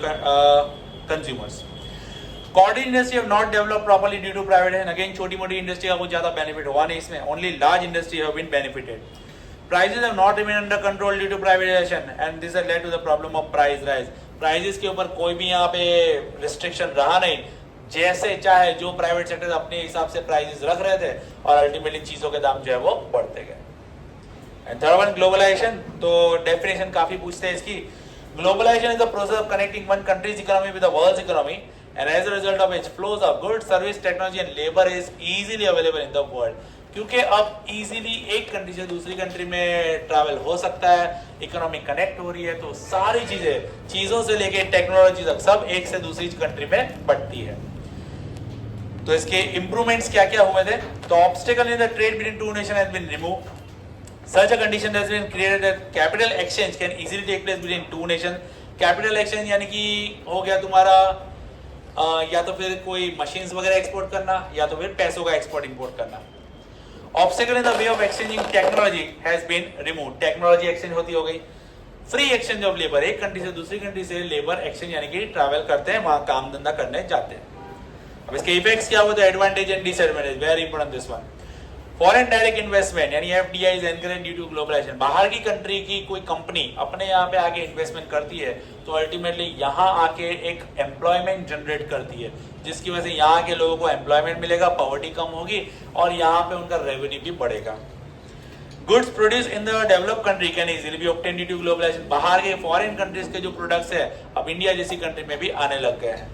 consumers. Cottage industry have not developed properly due to privatization. Again छोटी मोटी इंडस्ट्री का कुछ ज्यादा बेनिफिट हुआ नहीं इसमें. Only large industry have been benefited. Prices have not remained under control due to privatization and this has led to the problem of price rise. Prices के ऊपर कोई भी यहाँ पे restriction रहा नहीं. जैसे चाहे जो प्राइवेट सेक्टर अपने हिसाब से प्राइसेस रख रहे थे और अल्टीमेटली चीजों के दाम जो है वो बढ़ते गए. And third one globalisation. तो डेफिनेशन काफी पूछते हैं इसकी. Globalisation is the process of connecting one countries economy with the world's economy and as a result of which flows of goods, service, technology and labor is easily available in the world. क्योंकि अब easily एक country से दूसरी country में travel हो सकता है, economy connect हो रही है तो सारी चीजों से लेके टेक्नोलॉजी तक सब एक से दूसरी कंट्री में बढ़ती है. तो इसके इंप्रूवमेंट्स क्या क्या हुए थे. तो obstacle in the trade between two nation has been removed. Such a condition has been created that capital exchange can easily take place between two nations. Capital exchange यानी कि हो गया तुम्हारा या तो फिर कोई मशीन्स वगैरह एक्सपोर्ट करना या तो फिर पैसों का एक्सपोर्ट इंपोर्ट करना. Obstacle in the way of exchanging technology has been removed. Technology exchange होती हो गई. Free exchange of labour. एक कंट्री से दूसरी कंट्री से लेबर एक्सचेंज यानी कि ट्रैवल करते हैं, वहां काम धंधा करने जाते हैं. अब इसके इफेक्ट्स क्या होते हैं, advantage and disadvantage, very important this one. Foreign direct investment यानी FDI is encourage due to globalisation. बाहर की कंट्री की कोई कंपनी अपने यहाँ पे आके इन्वेस्टमेंट करती है तो अल्टीमेटली यहाँ आके एक एम्प्लॉयमेंट जनरेट करती है जिसकी वजह से यहाँ के लोगों को एम्प्लॉयमेंट मिलेगा, पॉवर्टी कम होगी और यहाँ पे उनका रेवेन्यू भी बढ़ेगा. Goods produce in the developed country can easily be obtained due to globalisation. बाहर के फॉरेन कंट्रीज के जो प्रोडक्ट्स है अब इंडिया जैसी कंट्री में भी आने लग गए हैं.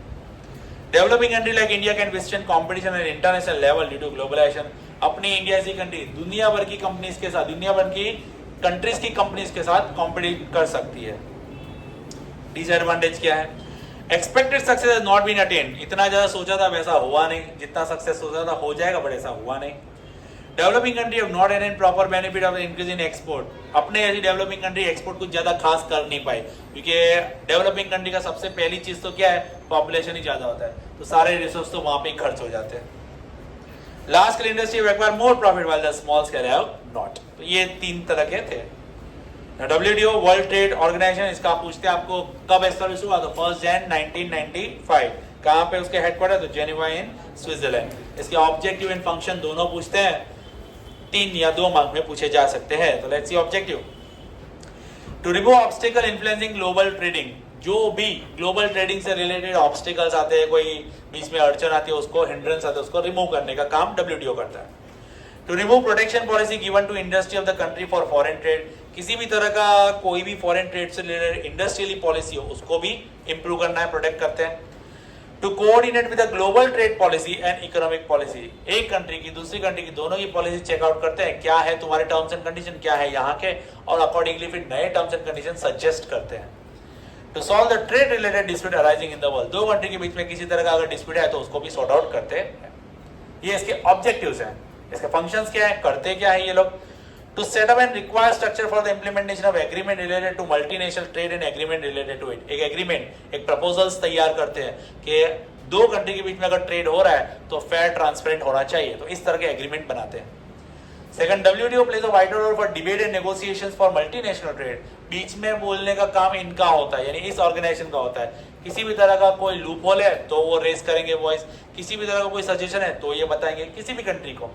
Developing country like India can विस्टर्न competition at international level due to globalisation. अपनी इंडिया जैसी कंट्री दुनिया भर की कंपनीज के साथ, दुनिया भर की कंट्रीज की कंपनीज के साथ कॉम्पिट कर सकती है. डिसएडवांटेज क्या है, expected success has not been attained. इतना ज्यादा सोचा था वैसा हुआ नहीं, जितना सक्सेस सोचा था हो जाएगा बट ऐसा हुआ नहीं. Developing country have not attend proper benefit of increase in export. अपने ऐसी डेवलपिंग कंट्री एक्सपोर्ट कुछ ज्यादा खास कर नहीं पाई क्योंकि डेवलपिंग कंट्री का सबसे पहली चीज तो क्या है, पॉपुलेशन ही ज्यादा होता है तो सारे रिसोर्स तो वहां पे खर्च हो जाते हैं. Large scale industry require more profit while the small scale have not. तो ये तीन तरह के थे. WTO वर्ल्ड ट्रेड ऑर्गेनाइजेशन, इसका पूछते हैं आपको कब एस्टैब्लिश हुआ, तो 1 जनवरी 1995. कहाँ पे उसके हेडक्वार्टर, तो जेनेवा इन स्विट्जरलैंड. इसके ऑब्जेक्टिव एंड फंक्शन दोनों पूछते हैं, 3 या 2 मार्क में पूछे जा सकते हैं. तो let's see objective. To remove obstacle influencing global trading. जो भी ग्लोबल ट्रेडिंग से रिलेटेड ऑब्स्टेकल्स आते हैं, कोई बीच में अड़चन आती है, उसको हिंड्रेंस आते है, उसको रिमूव करने का काम WTO करता है. To remove protection policy given to industry of the country for foreign trade. किसी भी तरह का कोई भी फॉरेन ट्रेड से रिलेटेड इंडस्ट्रियली पॉलिसी हो उसको भी इंप्रूव करना है, प्रोटेक्ट करते हैं. To coordinate with the global trade policy and economic policy. एक कंट्री की दूसरी कंट्री की दोनों की पॉलिसी चेकआउट करते हैं, क्या है तुम्हारे टर्म्स एंड कंडीशन, क्या है यहाँ के, और अकॉर्डिंगली फिर नए टर्म्स एंड कंडीशन सजेस्ट करते हैं. To solve the trade related dispute arising in the world. दो कंट्री के बीच में किसी तरह का अगर डिस्प्यूट है तो उसको भी सॉर्ट आउट करते हैं. ये इसके ऑब्जेक्टिव्स हैं. इसके फंक्शंस क्या है, करते क्या है ये लोग. To set up and require structure for the implementation of agreement related to multinational trade and agreement related to it. एक एग्रीमेंट, एक प्रपोजल्स तैयार करते हैं कि दो कंट्री के बीच में अगर ट्रेड हो रहा है तो फेयर ट्रांसपेरेंट होना चाहिए, तो इस तरह के एग्रीमेंट बनाते हैं. Second, WTO plays a vital role for debate and negotiations for multinational trade. बीच में बोलने का काम इनका होता है, यानी इस ऑर्गेनाइजेशन का होता है. किसी भी तरह का कोई लूप होल है तो वो रेस करेंगे वॉइस, किसी भी तरह का कोई सजेशन है तो ये बताएंगे किसी भी कंट्री को.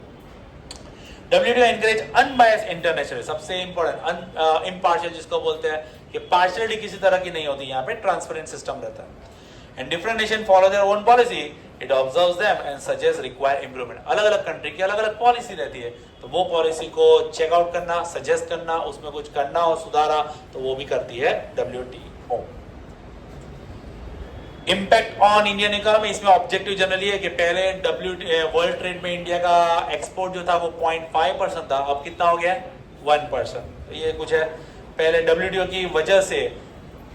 WTO encourage unbiased international. सबसे इंपॉर्टेंट इम्पार्शियल जिसको बोलते हैं कि पार्शियलिटी किसी तरह की नहीं होती, यहाँ पे ट्रांसपेरेंट सिस्टम रहता है. And different nation follow their own policy. It observes them and suggests require improvement. अलग अलग कंट्री की अलग अलग पॉलिसी रहती है तो वो पॉलिसी को चेकआउट करना, सजेस्ट करना, उसमें कुछ करना और सुधारा तो वो भी करती है WTO. Impact on Indian economy. इसमें ऑब्जेक्टिव जनरली है कि पहले वर्ल्ड ट्रेड में इंडिया का एक्सपोर्ट जो था वो 0.5% था, अब कितना हो गया 1%. ये कुछ है. पहले WTO की वजह से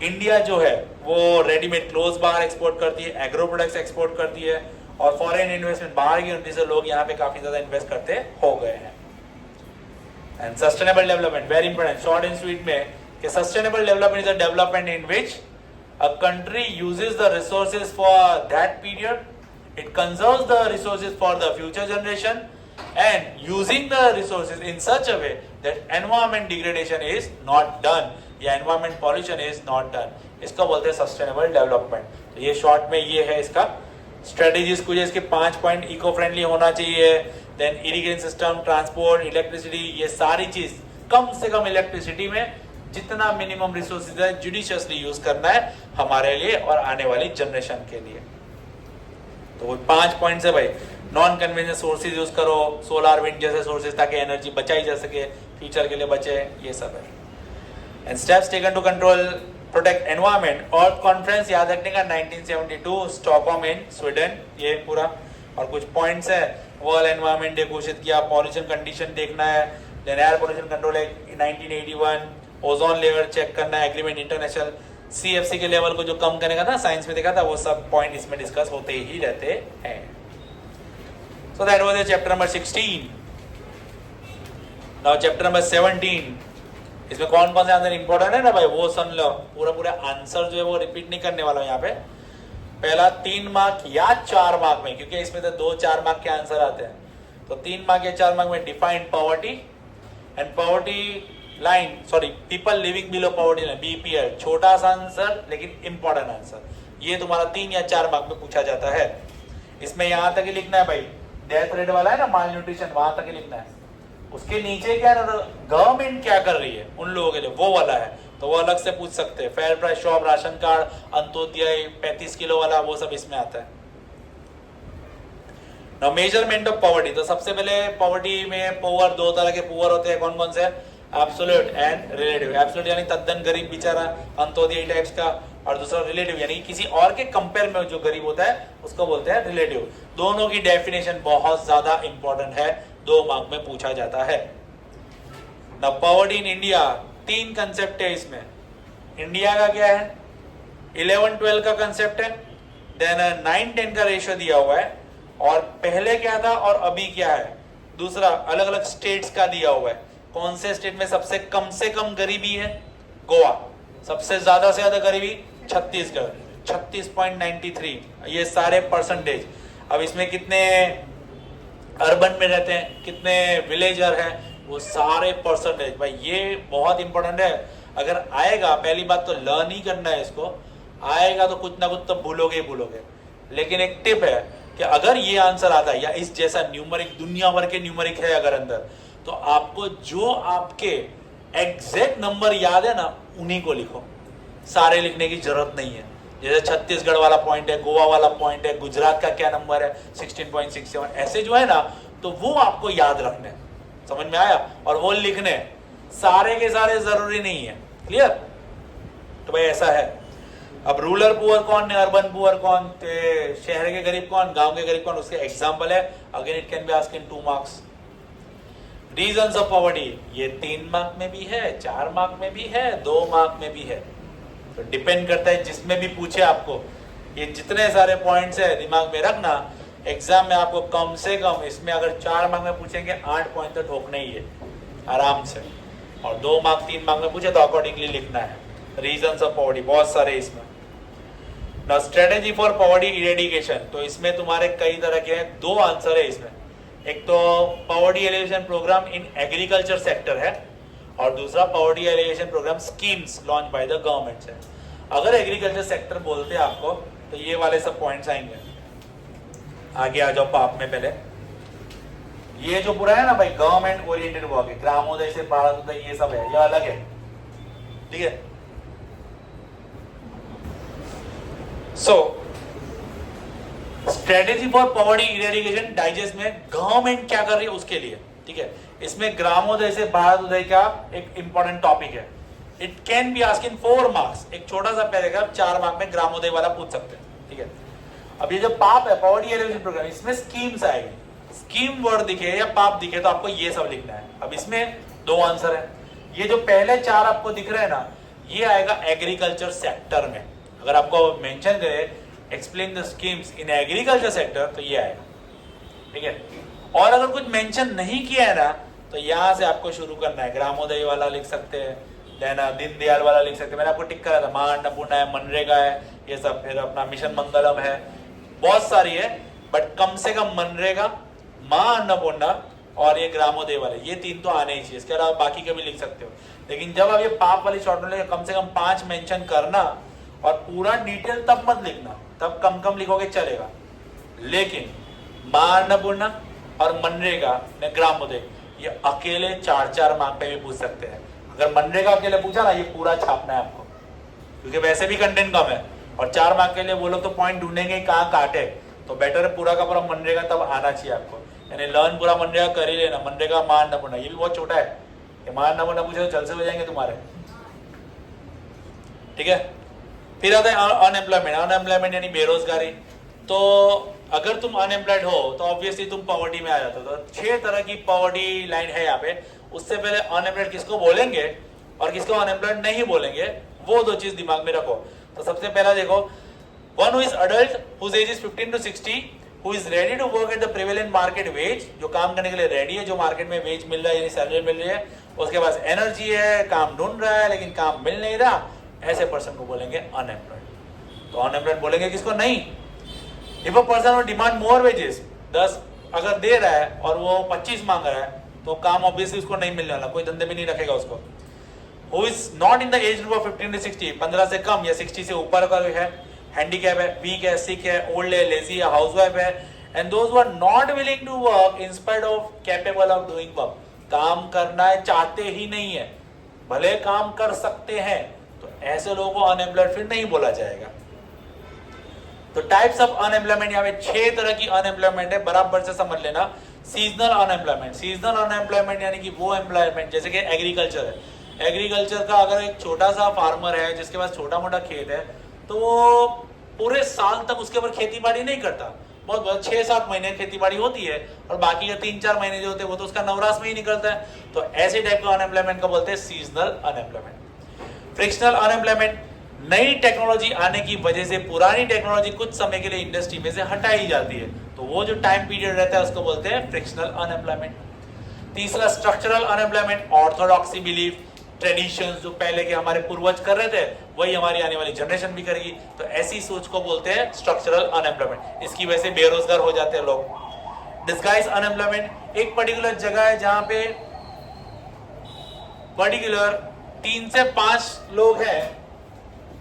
इंडिया जो है वो रेडीमेड क्लोथ बाहर एक्सपोर्ट करती है, एग्रो प्रोडक्ट्स एक्सपोर्ट करती है और फॉरेन इन्वेस्टमेंट बाहर की कंट्री से लोग यहाँ पे काफी ज्यादा इन्वेस्ट करते हो गए हैं. And sustainable development very important. Short and sweet में कि sustainable development is a development in which a country uses the resources for that period, it conserves the resources for the future generation, and using the resources in such a way that environment degradation is not done या environment pollution is not done. इसको बोलते हैं sustainable development. तो ये short में ये है इसका स्ट्रेटेजीज. कुछ इसके 5 पॉइंट इको फ्रेंडली होना चाहिए, then irrigation system, transport, electricity, ये सारी चीज कम से कम इलेक्ट्रिसिटी में जितना मिनिमम रिसोर्सेज है जुडिशियसली यूज करना है हमारे लिए और आने वाली जनरेशन के लिए. तो वो 5 पॉइंट्स है भाई. नॉन कन्वेंशनल सोर्सेज यूज करो, सोलर विंड जैसे सोर्सेज, ताकि एनर्जी बचाई जा सके, फ्यूचर के लिए बचे, ये सब है. And steps taken to control protect environment. और कॉन्फ्रेंस याद रखने का 1972 स्टॉकहोम इन स्वीडन, ये पूरा. और कुछ पॉइंट्स है. वर्ल्ड एनवायरमेंट डे घोषित किया, पॉल्यूशन कंडीशन देखना है, then air pollution control act 1981, ozone level check करना है, एग्रीमेंट इंटरनेशनल, सीएफसी के लेवल को जो कम करने का था साइंस में देखा था, वो सब पॉइंट इसमें डिस्कस होते ही रहते हैं. So that was chapter number 16. Now chapter number 17. इसमें कौन कौन से आंसर इंपॉर्टेंट है ना भाई, वो सुन लो. पूरा आंसर जो है वो रिपीट नहीं करने वाला हूं यहाँ पे. पहला 3 मार्क या 4 मार्क में, क्योंकि इसमें तो 2-4 मार्क के आंसर आते हैं, तो 3 मार्क या 4 मार्क में defined poverty and poverty line, sorry people living below poverty line, BPL. छोटा सा आंसर लेकिन इंपॉर्टेंट आंसर. ये तुम्हारा 3 या 4 मार्क में पूछा जाता है. इसमें यहां तक ही लिखना है भाई. डेथ रेट वाला है ना, माल न्यूट्रिशन, वहां तक ही लिखना है. उसके नीचे क्या है, गवर्नमेंट क्या कर रही है उन लोगों के लिए, वो वाला है, तो वो अलग से पूछ सकते हैं. Fair price shop, ration card, Antyodaya 35 kilo वाला, वो सब इसमें आता है. Now measurement of poverty. तो सबसे पहले पॉवर्टी में पुअर, 2 तरह के पुअर होते हैं. कौन कौन से? Absolute and relative. एब्सोल्यूट यानी तद्दन गरीब बेचारा, अंत्योदय टाइप्स का, और दूसरा रिलेटिव यानी किसी और के कंपेयर में जो गरीब होता है उसको बोलते हैं रिलेटिव. दोनों की डेफिनेशन बहुत ज्यादा इंपॉर्टेंट है, 2 मार्क में पूछा जाता है. ना पॉवर्टी इन इंडिया, 3 कंसेप्ट है इसमें. इंडिया का क्या है, 11-12 का कंसेप्ट है, देन 9-10 का रेशियो दिया हुआ है, और पहले क्या था और अभी क्या है. दूसरा अलग अलग स्टेट्स का दिया हुआ है. कौन से स्टेट में सबसे कम से कम गरीबी है? गोवा. सबसे ज्यादा से ज्यादा गरीबी छत्तीसगढ़, 36.93. ये सारे परसेंटेज. अब इसमें कितने अर्बन में रहते हैं, कितने विलेजर हैं, वो सारे परसेंटेज. भाई ये बहुत इंपॉर्टेंट है. अगर आएगा, पहली बात तो लर्न ही करना है इसको. आएगा तो कुछ ना कुछ तो भूलोगे ही भूलोगे. लेकिन एक टिप है कि अगर ये आंसर आता है या इस जैसा न्यूमेरिक, दुनिया भर के न्यूमेरिक है अगर अंदर, तो आपको जो आपके एग्जैक्ट नंबर याद है ना, उन्हीं को लिखो. सारे लिखने की जरूरत नहीं है. जैसे छत्तीसगढ़ वाला पॉइंट है, गोवा वाला पॉइंट है, गुजरात का क्या नंबर है 16.67, ऐसे जो है ना, तो वो आपको याद रखने. समझ में आया? और वो लिखने, सारे के सारे जरूरी नहीं है. क्लियर? तो भाई ऐसा है. अब रूरल पुअर कौन है, अर्बन पुअर कौन, शहर के गरीब कौन, गांव के गरीब कौन, उसके एग्जाम्पल है. Again it can be asked in 2 marks. Reasons of poverty, ये 3 मार्क में भी है, 4 मार्क में भी है, 2 मार्क में भी है. तो डिपेंड करता है जिसमें भी पूछे आपको. ये जितने सारे पॉइंट्स है दिमाग में रखना. एग्जाम में आपको कम से कम इसमें अगर 4 मार्क में पूछेंगे 8 पॉइंट तो ठोकने ही है आराम से. और 2 मार्क 3 मार्क में पूछे तो अकॉर्डिंगली लिखना है. रीजंस ऑफ पॉवर्टी बहुत सारे इसमें. Now strategy for poverty eradication. तो इसमें तुम्हारे कई तरह के हैं. 2 आंसर है इसमें. एक तो poverty alleviation programme in agriculture sector है, और दूसरा poverty alleviation programme schemes launch by the government है. अगर एग्रीकल्चर सेक्टर बोलते हैं आपको, तो ये वाले सब पॉइंट्स आएंगे. आगे आ जाओ पाप में. पहले ये जो पूरा है ना भाई, गवर्नमेंट ओरिएंटेड वर्क है, ग्रामोदय से भारतोदय, ये सब है, ये अलग है. ठीक है. So strategy for poverty eradication digest में गवर्नमेंट क्या कर रही है उसके लिए. ठीक है. इसमें ग्रामोदय से भारतोदय का एक इंपॉर्टेंट टॉपिक है. It can be asked in 4 marks. एक छोटा सा पैराग्राफ 4 मार्क में ग्रामोदय वाला पूछ सकते हैं. ठीक है. अब ये जो पाप है, पॉवर्टी एलिवेशन प्रोग्राम, इसमें स्कीम्स आएगी. स्कीम वर्ड दिखे या पाप दिखे तो आपको ये सब लिखना है. अब इसमें 2 आंसर है. ये जो पहले 4 आपको दिख रहे हैं ना, ये आएगा एग्रीकल्चर सेक्टर में. अगर आपको मेंशन करे explain the schemes in agriculture sector, तो ये आएगा. ठीक है. और अगर कुछ मेंशन नहीं किया है ना, तो यहां से आपको शुरू करना है. ग्रामोदय वाला लिख सकते हैं, लेना, दीनदयाल वाला लिख सकते हैं, मैंने आपको टिक करा था, मां अन्नपूर्णा है, मनरेगा है, ये सब, फिर अपना मिशन मंगलम है, बहुत सारी है, बट कम से कम मनरेगा, मां अन्नपूर्णा और ये ग्रामोदय वाले, ये 3 तो आने ही चाहिए, इसके अलावा बाकी के भी लिख सकते हो। लेकिन जब आप ये पाप वाली शॉर्ट नोट कम से कम 5 मेंशन करना, और पूरा डिटेल तब मत लिखना, तब कम कम लिखोगे चलेगा। लेकिन मां अन्नपूर्णा और मनरेगा ने ग्रामोदय, ये अकेले 4-4 मार्क पे भी पूछ सकते हैं। अगर मनरेगा अकेले पूछा ना, ये पूरा छापना है आपको, क्योंकि वैसे भी कंटेंट कम है, और 4 मार्क के लिए वो लोग तो पॉइंट ढूंढेंगे कहाँ काटे, तो बेटर है पूरा का पूरा मनरेगा तब आना चाहिए आपको। यानी लर्न पूरा मनरेगा कर ही लेना। मनरेगा मां अन्नपूर्णा, ये भी बहुत छोटा है, ये मां अन्नपूर्णा पूछे तो जलसे हो जाएंगे तुम्हारे, ठीक है। फिर आता है अनएम्प्लॉयमेंट। अनएम्प्लॉयमेंट यानी बेरोजगारी। तो अगर तुम अनएम्प्लॉयड हो तो ऑब्वियसली तुम पॉवर्टी में आ जाते हो। तो 6 तरह की पॉवर्टी लाइन है यहाँ पे। उससे पहले अनएम्प्लॉयड किसको बोलेंगे और किसको अनएम्प्लॉयड नहीं बोलेंगे, वो 2 चीज दिमाग में रखो। तो सबसे पहला देखो, one who is adult whose age is 15 to 60 who is ready to work at the prevalent market wage, जो काम करने के लिए रेडी है, जो मार्केट में वेज मिल रहा है यानी सैलरी मिल रही है, उसके पास एनर्जी है, काम ढूंढ रहा है लेकिन काम मिल नहीं रहा, ऐसे पर्सन को बोलेंगे अनएम्प्लॉयड। तो अनएम्प्लॉयड बोलेंगे किसको? नहीं। इफ अ पर्सन वो डिमांड मोर वेजेस, 10 अगर दे रहा है और वो 25 मांग रहा है, तो काम ऑब्वियसली उसको नहीं मिलने वाला, कोई धंधे भी नहीं रखेगा उसको। Who is not in the age group of 15 to 60, 15 से कम या 60 से ऊपर का है, हैंडीकैप है, वीक है, सिक है, ओल्ड है, लेजी है, हाउसवाइफ है, and those who are not willing to work in spite of capable of doing work, काम करना है चाहते ही नहीं है, भले काम कर सकते हैं, तो ऐसे लोगों को अनएम्प्लॉयड फिर नहीं बोला जाएगा। तो टाइप्स ऑफ अनएम्प्लॉयमेंट यहाँ पे 6 तरह की अनएम्प्लॉयमेंट है, बराबर से समझ लेना। सीजनल अनएम्प्लॉयमेंट, सीजनल अनएम्प्लॉयमेंट यानी कि वो एम्प्लॉयमेंट जैसे कि एग्रीकल्चर है। एग्रीकल्चर का अगर एक छोटा सा फार्मर है जिसके पास छोटा मोटा खेत है, तो वो पूरे साल तक उसके ऊपर खेती बाड़ी नहीं करता, बहुत 6-7 महीने खेती बाड़ी होती है, और बाकी के 3-4 महीने जो होते हैं वो तो उसका नवरास में ही निकलता है। तो ऐसे टाइप का अनएम्प्लॉयमेंट को बोलते हैं सीजनल अनएम्प्लॉयमेंट। फ्रिक्शनल अनएम्प्लॉयमेंट, नई टेक्नोलॉजी आने की वजह से पुरानी टेक्नोलॉजी कुछ समय के लिए इंडस्ट्री में से हटाई जाती है, तो वो जो टाइम पीरियड रहता है उसको बोलते हैं फ्रिक्शनल अनएम्प्लॉयमेंट। तीसरा structural unemployment, orthodoxy belief, traditions जो पहले के हमारे पूर्वज कर रहे थे वही हमारी आने वाली जनरेशन भी करेगी, तो ऐसी सोच को बोलते हैं स्ट्रक्चरल अनएम्प्लॉयमेंट। इसकी वजह से बेरोजगार हो जाते हैं लोग। डिस्गाइज अनएम्प्लॉयमेंट, एक पर्टिकुलर जगह है जहां पे पर्टिकुलर 3 से 5 लोग हैं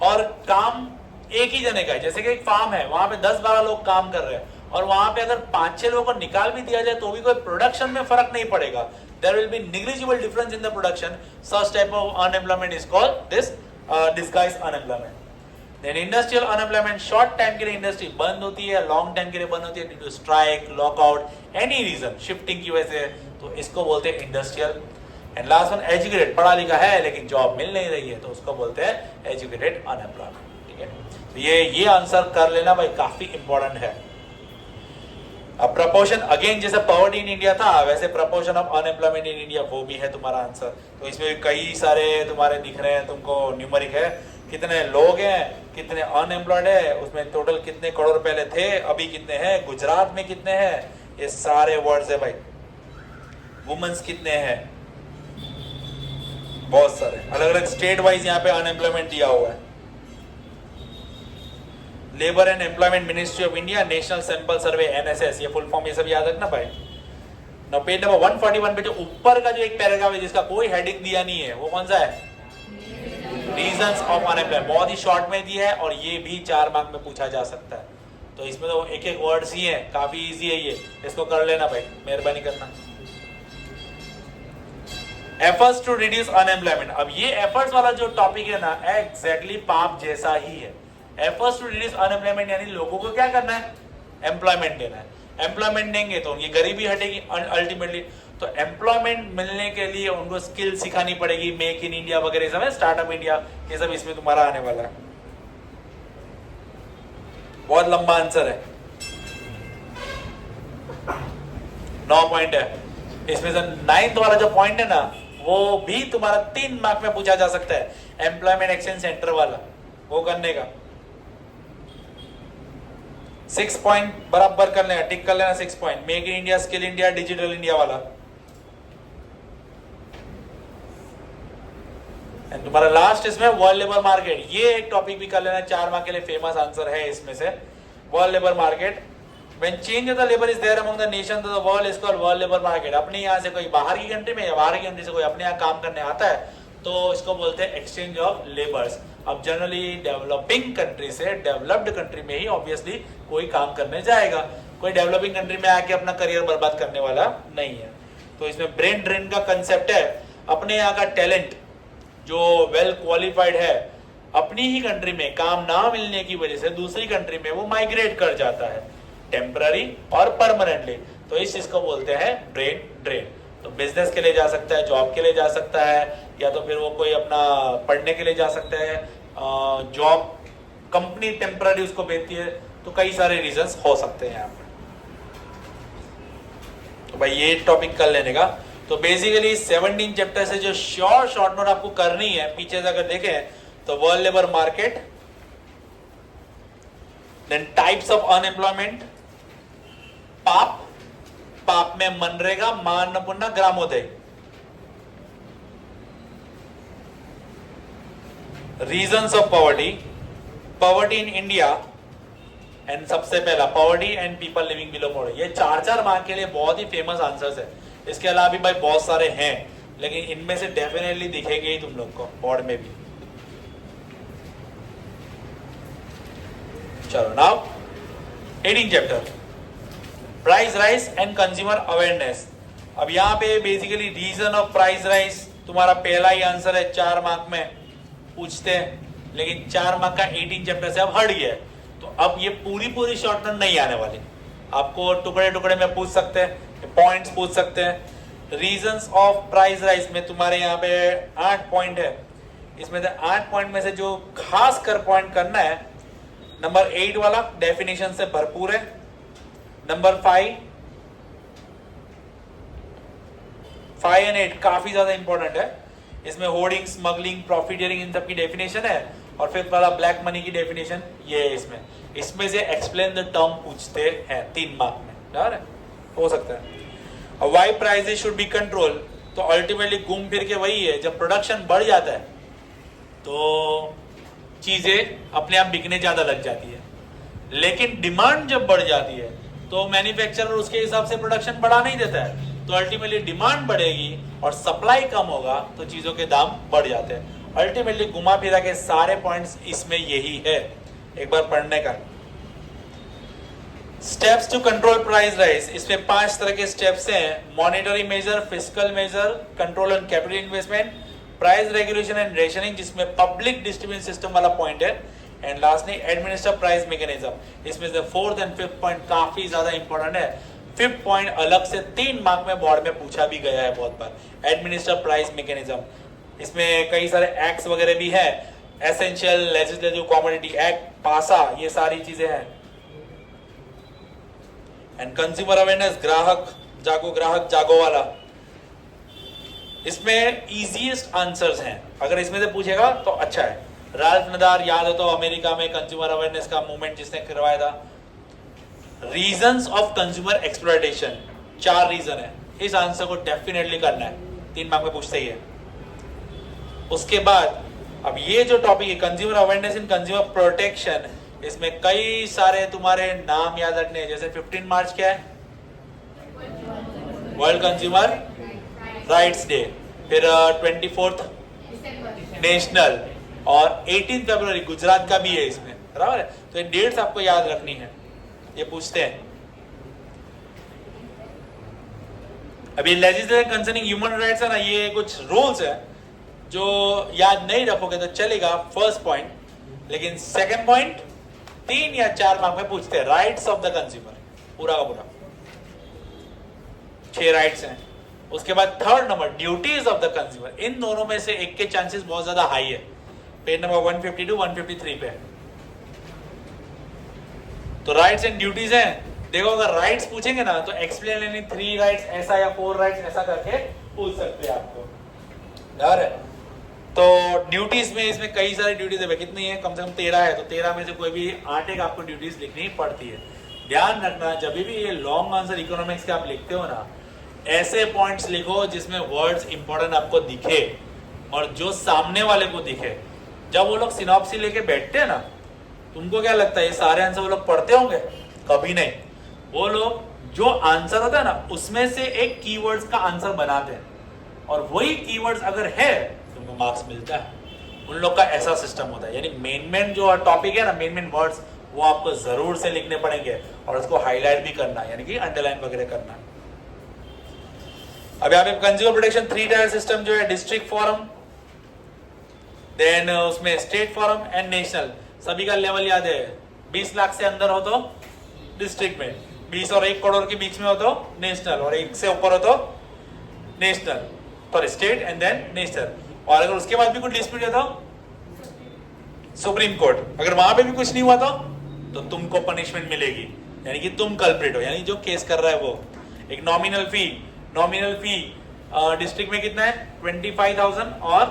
और काम एक ही जने का है, जैसे कि एक फार्म है, वहां पे 10-12 लोग काम कर रहे हैं, और वहां पे अगर 5-6 लोगों को निकाल भी दिया जाए तो भी कोई प्रोडक्शन में फर्क नहीं पड़ेगा, there will be negligible difference in the production. Such type of unemployment is called this disguised unemployment. Then industrial unemployment, short time के लिए इंडस्ट्री बंद होती है, long time के लिए बंद होती है due to strike, lockout, any reason, shifting की वजह से, तो इसको बोलते हैं industrial. And last one educated, पढ़ा लिखा है लेकिन जॉब मिल नहीं रही है, तो उसको बोलते हैं एजुकेटेड अनएम्प्लॉयमेंट। ठीक है, तो ये आंसर कर लेना भाई, काफी इंपॉर्टेंट है। अब प्रपोर्शन अगेन जैसे पॉवर्टी इन इंडिया था, वैसे proportion of unemployment in India, वो भी है तुम्हारा आंसर। तो इसमें कई सारे तुम्हारे दिख रहे हैं तुमको, न्यूमेरिक है, कितने लोग हैं, कितने अनएम्प्लॉयड है, उसमें टोटल कितने करोड़ पहले थे, अभी कितने हैं, गुजरात में कितने हैं, ये सारे वर्ड्स है भाई। वुमेन्स कितने हैं, बहुत सारे अलग अलग स्टेट वाइज यहाँ पे अनएम्प्लॉयमेंट दिया हुआ है। Labour and employment ministry of India, national sample survey, NSS, ये फुल फॉर्म ये सब याद रखना भाई। नाउ पेज नंबर 141 पे जो ऊपर का जो एक पैराग्राफ है जिसका कोई हेडिंग दिया नहीं है, वो कौन सा है? रीजंस ऑफ अनएम्प्लॉयमेंट, बहुत ही शॉर्ट में दिया है और ये भी 4 मार्क में पूछा जा सकता है। तो इसमें तो एक एक वर्ड्स ही है, काफी इजी है ये, इसको कर लेना भाई, मेहरबानी करना। एफर्ट्स टू रिड्यूस अनएम्प्लॉयमेंट, अब ये एफर्ट्स वाला जो टॉपिक है ना, एग्जैक्टली पाप जैसा ही है। एफर्ट्स टू रिड्यूस अनएम्प्लॉयमेंट यानी लोगों को क्या करना है? एम्प्लॉयमेंट देना है। एम्प्लॉयमेंट देंगे तो उनकी गरीबी हटेगी अल्टीमेटली। तो एम्प्लॉयमेंट मिलने के लिए उनको स्किल सिखानी पड़ेगी, मेक इन इंडिया वगैरह सब है, स्टार्टअप इंडिया, ये सब इसमें तुम्हारा आने वाला है। बहुत लंबा आंसर है, 9 पॉइंट है इसमें से। 9th वाला जो पॉइंट है ना, वो भी तुम्हारा 3 मार्क में पूछा जा सकता है, एम्प्लॉयमेंट एक्सचेंज सेंटर वाला, वो करने का 6 पॉइंट बराबर कर लेना, टिक कर लेना 6 point. Make in India, skill India, digital India वाला। एंड तुम्हारा लास्ट इसमें वर्ल्ड लेबर मार्केट, ये एक टॉपिक भी कर लेना, 4 मार्क के लिए फेमस आंसर है इसमें से। World labour market, when change of the labour is there among the nation the world is called world labour market. अपने यहाँ से कोई बाहर की कंट्री में या बाहर की कंट्री से कोई अपने यहाँ काम करने आता है तो इसको बोलते हैं एक्सचेंज ऑफ लेबर्स। अब जनरली डेवलपिंग कंट्री से डेवलप्ड कंट्री में ही ऑब्वियसली कोई काम करने जाएगा, कोई डेवलपिंग कंट्री में आके अपना करियर बर्बाद करने वाला नहीं है। तो इसमें ब्रेन ड्रेन का कंसेप्ट है, अपने यहाँ का टैलेंट जो वेल क्वालिफाइड है अपनी ही कंट्री में काम ना मिलने की वजह से दूसरी कंट्री में वो माइग्रेट कर जाता है, टेम्पररी और परमानेंटली। तो इस चीज को बोलते हैं ब्रेन ड्रेन। तो बिजनेस के लिए जा सकता है, जॉब के लिए जा सकता है, या तो फिर वो कोई अपना पढ़ने के लिए जा सकता है, जॉब कंपनी टेम्पररी उसको भेजती है, तो कई सारे रीजंस हो सकते हैं यहाँ पर। तो भाई ये टॉपिक कर लेने का। तो बेसिकली 17 चैप्टर से जो शॉर्ट नोट आपको करनी है, पीछे से अगर देखें तो world labour market, then types of unemployment, पाप में मनरेगा, मानपुन्ना, Gramodaya, reasons of poverty in India, and सबसे पहला poverty and people living below poverty. ये 4 मार्क के लिए बहुत ही फेमस आंसर्स है। इसके अलावा भी भाई बहुत सारे हैं, लेकिन इनमें से डेफिनेटली दिखेंगे ही तुम लोग को बोर्ड में भी। चलो now 18 chapter, price rise and consumer awareness. अब यहाँ पे basically reason of price rise तुम्हारा पहला ही आंसर है, 4 मार्क में पूछते हैं, लेकिन 4 मार्क का 18 चैप्टर से अब हट गया है। तो अब ये पूरी शॉर्ट नोट नहीं आने वाली, आपको टुकड़े टुकड़े में पूछ सकते हैं, पॉइंट्स पूछ सकते हैं। रीजंस ऑफ प्राइस राइज में तुम्हारे यहाँ पे 8 पॉइंट है, इसमें से 8 पॉइंट में से जो खास कर पॉइंट करना है, नंबर 8 वाला डेफिनेशन से भरपूर है, नंबर 5 एंड 8 काफी ज्यादा इंपॉर्टेंट है। इसमें होर्डिंग, स्मगलिंग, प्रॉफिटियरिंग, इन सब की डेफिनेशन है, और फिर वाला ब्लैक मनी की डेफिनेशन ये है। इसमें से एक्सप्लेन द टर्म पूछते हैं 3 मार्क में, यार हो सकता है। अब why prices should be control, तो अल्टीमेटली घूम फिर के वही है, जब प्रोडक्शन बढ़ जाता है तो चीजें अपने आप बिकने ज्यादा लग जाती है, लेकिन डिमांड जब बढ़ जाती है तो मैन्युफैक्चरर उसके हिसाब से प्रोडक्शन बढ़ा नहीं देता है, तो अल्टीमेटली डिमांड बढ़ेगी और सप्लाई कम होगा तो चीजों के दाम बढ़ जाते हैं। अल्टीमेटली घुमा फिरा के सारे पॉइंट्स इसमें यही है, एक बार पढ़ने का। Steps to control price rise, इसमें 5 तरह के स्टेप्स हैं, monetary measure, fiscal measure, control on capital investment, price regulation and rationing, जिसमें पब्लिक डिस्ट्रीब्यूशन सिस्टम वाला पॉइंट है, and lastly administer price mechanism. इसमें से 4th एंड 5th पॉइंट काफी ज्यादा इंपॉर्टेंट है। 5th पॉइंट अलग से 3 मार्क में बोर्ड में पूछा भी गया है बहुत बार, एडमिनिस्टर प्राइस मैकेनिज्म। इसमें कई सारे एक्ट्स वगैरह भी है, एसेंशियल लेजिस्लेटिव कमोडिटी एक्ट, पासा, ये सारी चीजें हैं। एंड कंज्यूमर अवेयरनेस, ग्राहक जागो वाला, इसमें इजीएस्ट आंसर्स हैं, अगर इसमें से पूछेगा तो अच्छा है। राल्फ नदार, याद हो तो अमेरिका में कंज्यूमर अवेयरनेस का मूवमेंट जिसने करवाया था। Reasons of consumer exploitation, 4 reason है, इस आंसर को डेफिनेटली करना है, 3 मार्क में पूछते ही है। उसके बाद अब ये जो टॉपिक है consumer awareness in consumer protection, इसमें कई सारे तुम्हारे नाम याद रखने हैं, जैसे 15 मार्च क्या है, वर्ल्ड कंज्यूमर राइट्स डे, फिर 24 नेशनल, और 18 फरवरी गुजरात का भी है इसमें, बराबर है। तो ये डेट्स आपको याद रखनी है, ये पूछते हैं। अभी लेजिस्लेशन कंसर्निंग ह्यूमन राइट्स है ना, ये कुछ रूल्स है जो याद नहीं रखोगे तो चलेगा, फर्स्ट पॉइंट, लेकिन सेकंड पॉइंट 3 या 4 मार्क में पूछते हैं। राइट्स ऑफ द कंज्यूमर, पूरा का पूरा 6 राइट्स हैं। उसके बाद 3rd number duties of the consumer, इन दोनों में से एक के चांसेस बहुत ज्यादा हाई है, पेज नंबर 152 153 पे। तो राइट्स एंड ड्यूटीज हैं, देखो अगर राइट्स पूछेंगे ना तो एक्सप्लेन एनी 3 राइट्स ऐसा या 4 राइट्स ऐसा करके पूछ सकते हैं आपको, यार है। तो ड्यूटीज में इसमें कई सारी ड्यूटीज है, कितनी है, कम से कम 13 है, तो 13 में से कोई भी 8 एक आपको ड्यूटीज लिखनी पड़ती है। ध्यान रखना जब भी ये लॉन्ग आंसर इकोनॉमिक्स के आप लिखते हो ना, ऐसे पॉइंट्स लिखो जिसमें वर्ड्स इंपॉर्टेंट आपको दिखे, और जो सामने वाले को दिखे। जब वो लोग सिनॉप्सी लेके बैठते हैं ना, तुमको क्या लगता है ये सारे आंसर वो लोग पढ़ते होंगे? कभी नहीं। वो लोग जो आंसर होता है ना उसमें से एक कीवर्ड्स का आंसर बनाते हैं, और वही कीवर्ड्स अगर है तुमको मार्क्स मिलता है। उन लोग का ऐसा सिस्टम होता है। यानी मेन जो टॉपिक है ना, मेन वर्ड्स, वो आपको जरूर से लिखने पड़ेंगे और उसको हाईलाइट भी करना है, यानी कि अंडरलाइन वगैरह करना है। अब यहाँ पे कंज्यूमर प्रोटेक्शन 3 टायर सिस्टम जो है, डिस्ट्रिक्ट फॉरम, देन उसमें स्टेट फॉरम एंड नेशनल। सभी का लेवल याद है, 20 लाख से अंदर हो तो डिस्ट्रिक्ट में, 20 और 1 करोड़ के बीच में हो तो नेशनल, और 1 से ऊपर हो तो national, sorry state and then national. और अगर उसके बाद भी कुछ डिस्प्यूट है तो सुप्रीम कोर्ट। अगर वहां पे भी कुछ नहीं हुआ तो तुमको पनिशमेंट मिलेगी, यानी कि तुम कल्प्रिट हो, यानी जो केस कर रहा है वो। एक नॉमिनल फी डिस्ट्रिक्ट में कितना है? 25,000 और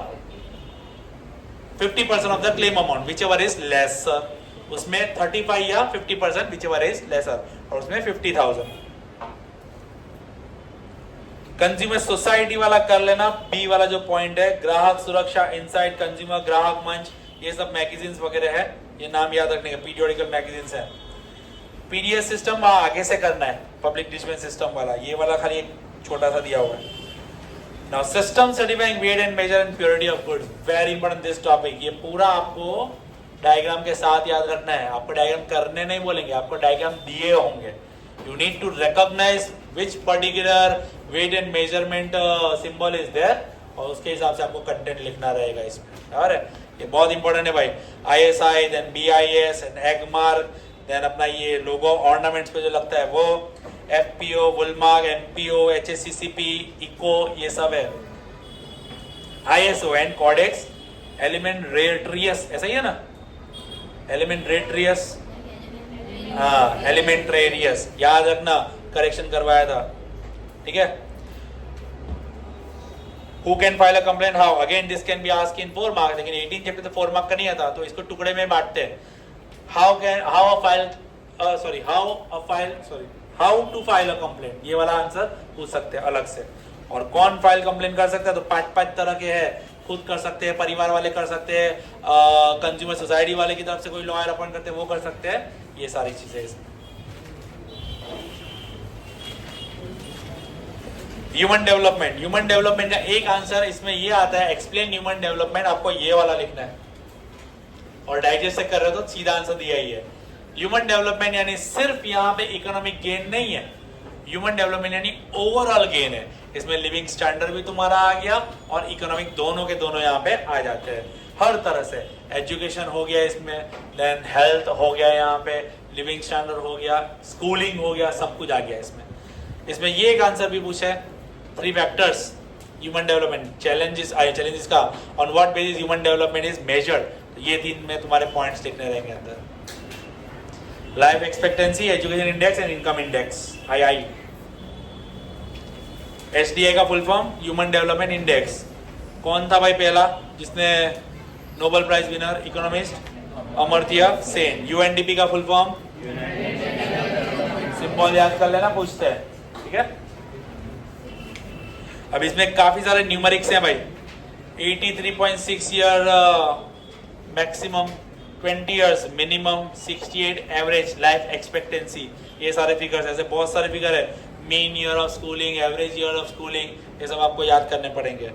50% of the claim amount which ever is lesser. उसमें 35 या 50% विच एवर इज लेसर, और उसमें 50,000। कंज्यूमर सोसाइटी वाला कर लेना। बी वाला जो पॉइंट है, ग्राहक सुरक्षा इनसाइट कंज्यूमर, ग्राहक मंच, ये सब मैगजीन्स वगैरह है, ये नाम याद रखने का, पीरियोडिकल मैगजीन्स है। पीडीएस सिस्टम वहां आगे से करना है, पब्लिक डिस्पेंस सिस्टम वाला, ये वाला खाली एक छोटा सा दिया हुआ है। Now system certifying weight and measure and purity of goods, very important this topic. ये पूरा आपको डायग्राम के साथ याद रखना है। आपको डायग्राम करने नहीं बोलेंगे, आपको डायग्राम दिए होंगे। You need to recognise which particular weight and measurement symbol is there, और उसके हिसाब से आपको कंटेंट लिखना रहेगा इसमें। और ये बहुत इंपॉर्टेंट है भाई। ISI, then BIS and Agmark, then अपना ये लोगो ऑर्नामेंट्स पे जो लगता है वो, FPO, वुलमार्क, MPO, HACCP, ICO, ये सब है। ISO एंड कॉडेक्स एलिमेंट्रेरियस, ऐसा ही है ना? एलिमेंट्रेरियस, हाँ एलिमेंट्रेरियस, याद रखना, करेक्शन करवाया था, ठीक है। Who can file a complaint? How? Again, this can be asked in 4 marks, लेकिन 18 चैप्टर तो 4 मार्क का नहीं आता, तो इसको टुकड़े में बांटते हैं। How to file a complaint, ये वाला आंसर पूछ सकते हैं अलग से। और कौन फाइल कंप्लेंट कर सकता है, तो 5 तरह के हैं। खुद कर सकते हैं, परिवार वाले कर सकते हैं, कंज्यूमर सोसाइटी वाले की तरफ से कोई लॉयर अपॉइंट करते हैं वो कर सकते हैं, ये सारी चीजें इसमें। ह्यूमन डेवलपमेंट का एक आंसर इसमें ये आता है, एक्सप्लेन ह्यूमन डेवलपमेंट, आपको ये वाला लिखना है। और डाइजेस्ट से कर रहे हो तो सीधा आंसर दिया ही है। ह्यूमन डेवलपमेंट यानी सिर्फ यहाँ पे इकोनॉमिक गेन नहीं है, ह्यूमन डेवलपमेंट यानी ओवरऑल गेन है। इसमें लिविंग स्टैंडर्ड भी तुम्हारा आ गया और इकोनॉमिक दोनों के दोनों यहाँ पे आ जाते हैं हर तरह से। एजुकेशन हो गया इसमें, देन हेल्थ हो गया, यहाँ पे लिविंग स्टैंडर्ड हो गया, स्कूलिंग हो गया, सब कुछ आ गया इसमें। इसमें ये एक आंसर भी पूछा है, 3 फैक्टर्स ह्यूमन डेवलपमेंट, चैलेंजेस का, on what basis human development is measured, तो ये 3 में तुम्हारे पॉइंट्स लिखने रहेंगे अंदर। Life expectancy, education index and income index, II। SDI का full form human development index. कौन था भाई पहला जिसने Nobel prize winner, economist Amartya Sen. UNDP का फुल फॉर्म, सिंपल याद कर लेना, पूछते हैं, ठीक है। अब इसमें काफी सारे न्यूमेरिक्स हैं भाई। 83.6 year maximum, 20 years minimum, 68 average life expectancy, ये सारे फिगर्स, ऐसे बहुत सारे फिगर है। Mean year of schooling, average year of schooling, ये सब आपको याद करने पड़ेंगे।